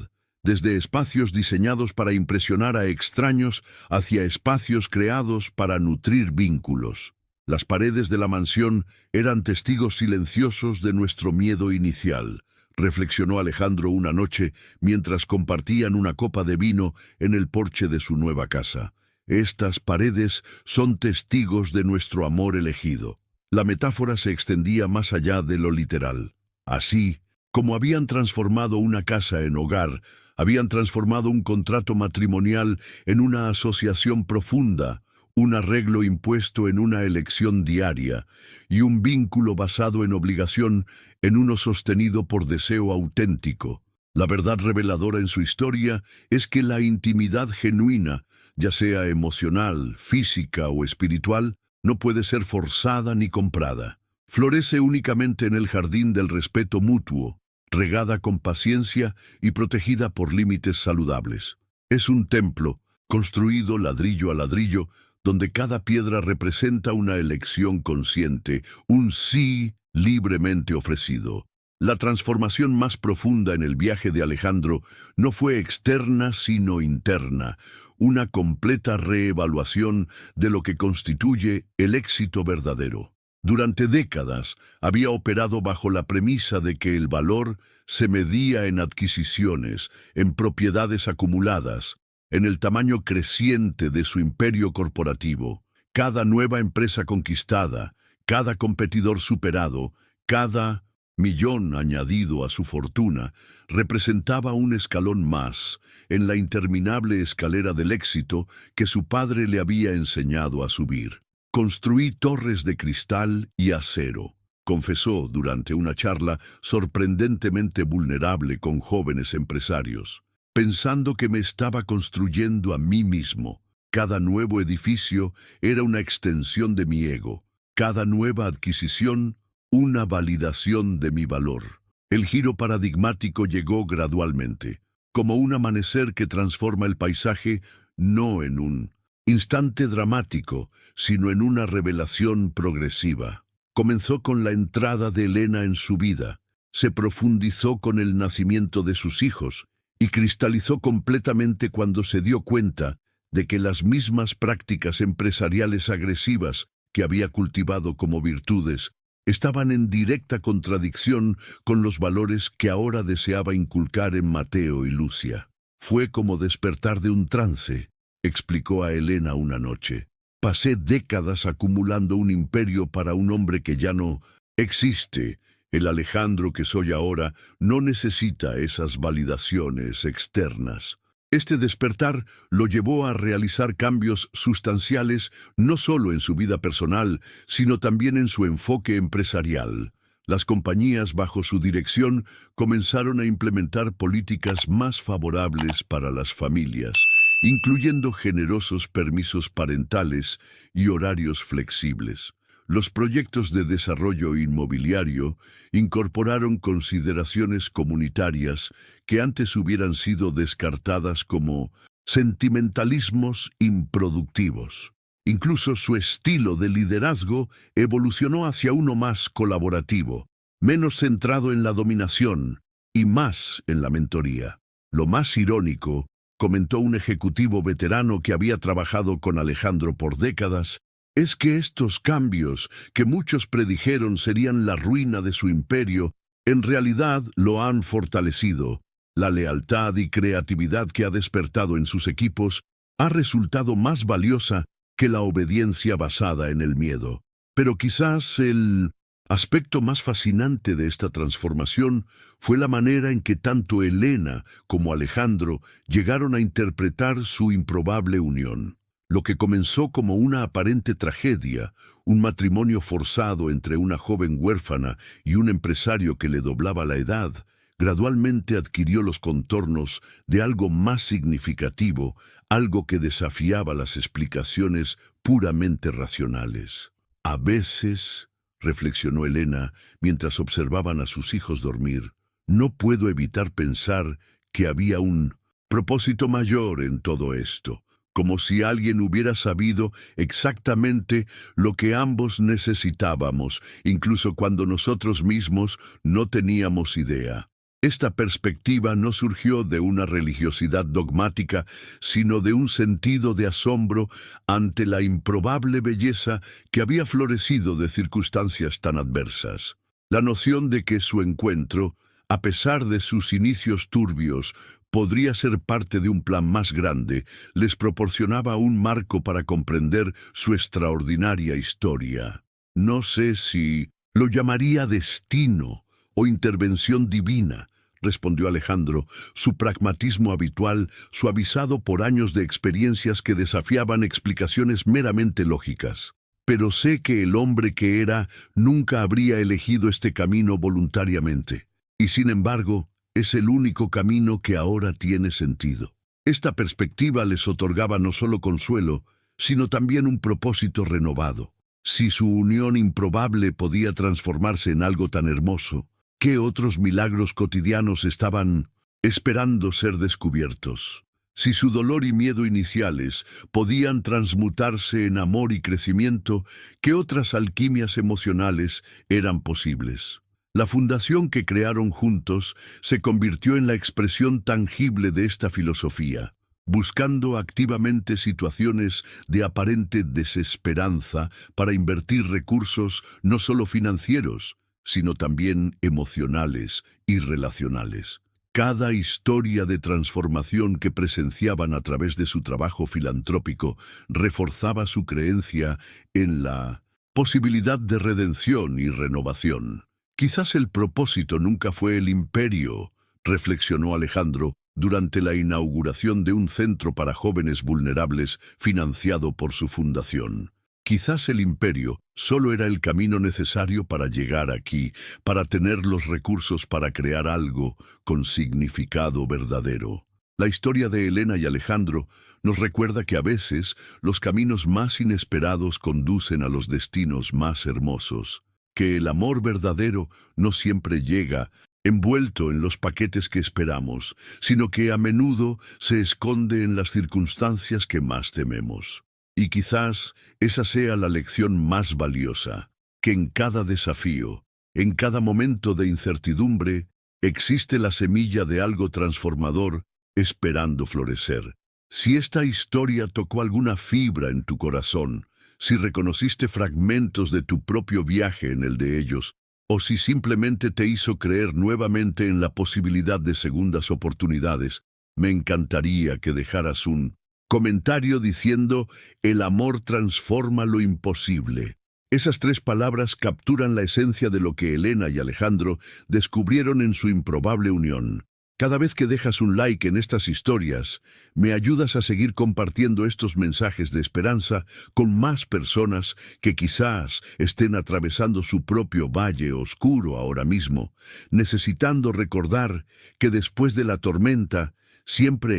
desde espacios diseñados para impresionar a extraños hacia espacios creados para nutrir vínculos. Las paredes de la mansión eran testigos silenciosos de nuestro miedo inicial, reflexionó Alejandro una noche mientras compartían una copa de vino en el porche de su nueva casa. Estas paredes son testigos de nuestro amor elegido. La metáfora se extendía más allá de lo literal. Así, como habían transformado una casa en hogar, habían transformado un contrato matrimonial en una asociación profunda, un arreglo impuesto en una elección diaria, y un vínculo basado en obligación en uno sostenido por deseo auténtico. La verdad reveladora en su historia es que la intimidad genuina, ya sea emocional, física o espiritual, no puede ser forzada ni comprada. Florece únicamente en el jardín del respeto mutuo, regada con paciencia y protegida por límites saludables. Es un templo, construido ladrillo a ladrillo, donde cada piedra representa una elección consciente, un sí libremente ofrecido. La transformación más profunda en el viaje de Alejandro no fue externa sino interna, una completa reevaluación de lo que constituye el éxito verdadero. Durante décadas había operado bajo la premisa de que el valor se medía en adquisiciones, en propiedades acumuladas, en el tamaño creciente de su imperio corporativo. Cada nueva empresa conquistada, cada competidor superado, cada millón añadido a su fortuna, representaba un escalón más en la interminable escalera del éxito que su padre le había enseñado a subir. Construí torres de cristal y acero, confesó durante una charla sorprendentemente vulnerable con jóvenes empresarios, pensando que me estaba construyendo a mí mismo. Cada nuevo edificio era una extensión de mi ego, cada nueva adquisición una validación de mi valor. El giro paradigmático llegó gradualmente. como un amanecer que transforma el paisaje no en un instante dramático, sino en una revelación progresiva. Comenzó con la entrada de Elena en su vida, se profundizó con el nacimiento de sus hijos y cristalizó completamente cuando se dio cuenta de que las mismas prácticas empresariales agresivas que había cultivado como virtudes estaban en directa contradicción con los valores que ahora deseaba inculcar en Mateo y Lucia. Fue como despertar de un trance, explicó a Elena una noche. Pasé décadas acumulando un imperio para un hombre que ya no existe. El Alejandro que soy ahora no necesita esas validaciones externas. Este despertar lo llevó a realizar cambios sustanciales no solo en su vida personal, sino también en su enfoque empresarial. Las compañías bajo su dirección comenzaron a implementar políticas más favorables para las familias, incluyendo generosos permisos parentales y horarios flexibles. Los proyectos de desarrollo inmobiliario incorporaron consideraciones comunitarias que antes hubieran sido descartadas como sentimentalismos improductivos. Incluso su estilo de liderazgo evolucionó hacia uno más colaborativo, menos centrado en la dominación y más en la mentoría. Lo más irónico, comentó un ejecutivo veterano que había trabajado con Alejandro por décadas, es que estos cambios, que muchos predijeron serían la ruina de su imperio, en realidad lo han fortalecido. La lealtad y creatividad que ha despertado en sus equipos ha resultado más valiosa que la obediencia basada en el miedo. Pero quizás el aspecto más fascinante de esta transformación fue la manera en que tanto Elena como Alejandro llegaron a interpretar su improbable unión. Lo que comenzó como una aparente tragedia, un matrimonio forzado entre una joven huérfana y un empresario que le doblaba la edad, gradualmente adquirió los contornos de algo más significativo, algo que desafiaba las explicaciones puramente racionales. A veces, reflexionó Elena mientras observaban a sus hijos dormir, no puedo evitar pensar que había un propósito mayor en todo esto, como si alguien hubiera sabido exactamente lo que ambos necesitábamos, incluso cuando nosotros mismos no teníamos idea. Esta perspectiva no surgió de una religiosidad dogmática, sino de un sentido de asombro ante la improbable belleza que había florecido de circunstancias tan adversas. La noción de que su encuentro, a pesar de sus inicios turbios, podría ser parte de un plan más grande, les proporcionaba un marco para comprender su extraordinaria historia. No sé si lo llamaría destino o intervención divina, respondió Alejandro, su pragmatismo habitual suavizado por años de experiencias que desafiaban explicaciones meramente lógicas. Pero sé que el hombre que era nunca habría elegido este camino voluntariamente, y sin embargo, es el único camino que ahora tiene sentido. Esta perspectiva les otorgaba no solo consuelo, sino también un propósito renovado. Si su unión improbable podía transformarse en algo tan hermoso, ¿qué otros milagros cotidianos estaban esperando ser descubiertos? Si su dolor y miedo iniciales podían transmutarse en amor y crecimiento, ¿qué otras alquimias emocionales eran posibles? La fundación que crearon juntos se convirtió en la expresión tangible de esta filosofía, buscando activamente situaciones de aparente desesperanza para invertir recursos no solo financieros, sino también emocionales y relacionales. Cada historia de transformación que presenciaban a través de su trabajo filantrópico reforzaba su creencia en la posibilidad de redención y renovación. Quizás el propósito nunca fue el imperio, reflexionó Alejandro durante la inauguración de un centro para jóvenes vulnerables financiado por su fundación. Quizás el imperio solo era el camino necesario para llegar aquí, para tener los recursos para crear algo con significado verdadero. La historia de Elena y Alejandro nos recuerda que a veces los caminos más inesperados conducen a los destinos más hermosos, que el amor verdadero no siempre llega envuelto en los paquetes que esperamos, sino que a menudo se esconde en las circunstancias que más tememos. Y quizás esa sea la lección más valiosa, que en cada desafío, en cada momento de incertidumbre, existe la semilla de algo transformador esperando florecer. Si esta historia tocó alguna fibra en tu corazón, si reconociste fragmentos de tu propio viaje en el de ellos, o si simplemente te hizo creer nuevamente en la posibilidad de segundas oportunidades, me encantaría que dejaras un comentario diciendo: el amor transforma lo imposible. Esas 3 palabras capturan la esencia de lo que Elena y Alejandro descubrieron en su improbable unión. Cada vez que dejas un like en estas historias, me ayudas a seguir compartiendo estos mensajes de esperanza con más personas que quizás estén atravesando su propio valle oscuro ahora mismo, necesitando recordar que después de la tormenta siempre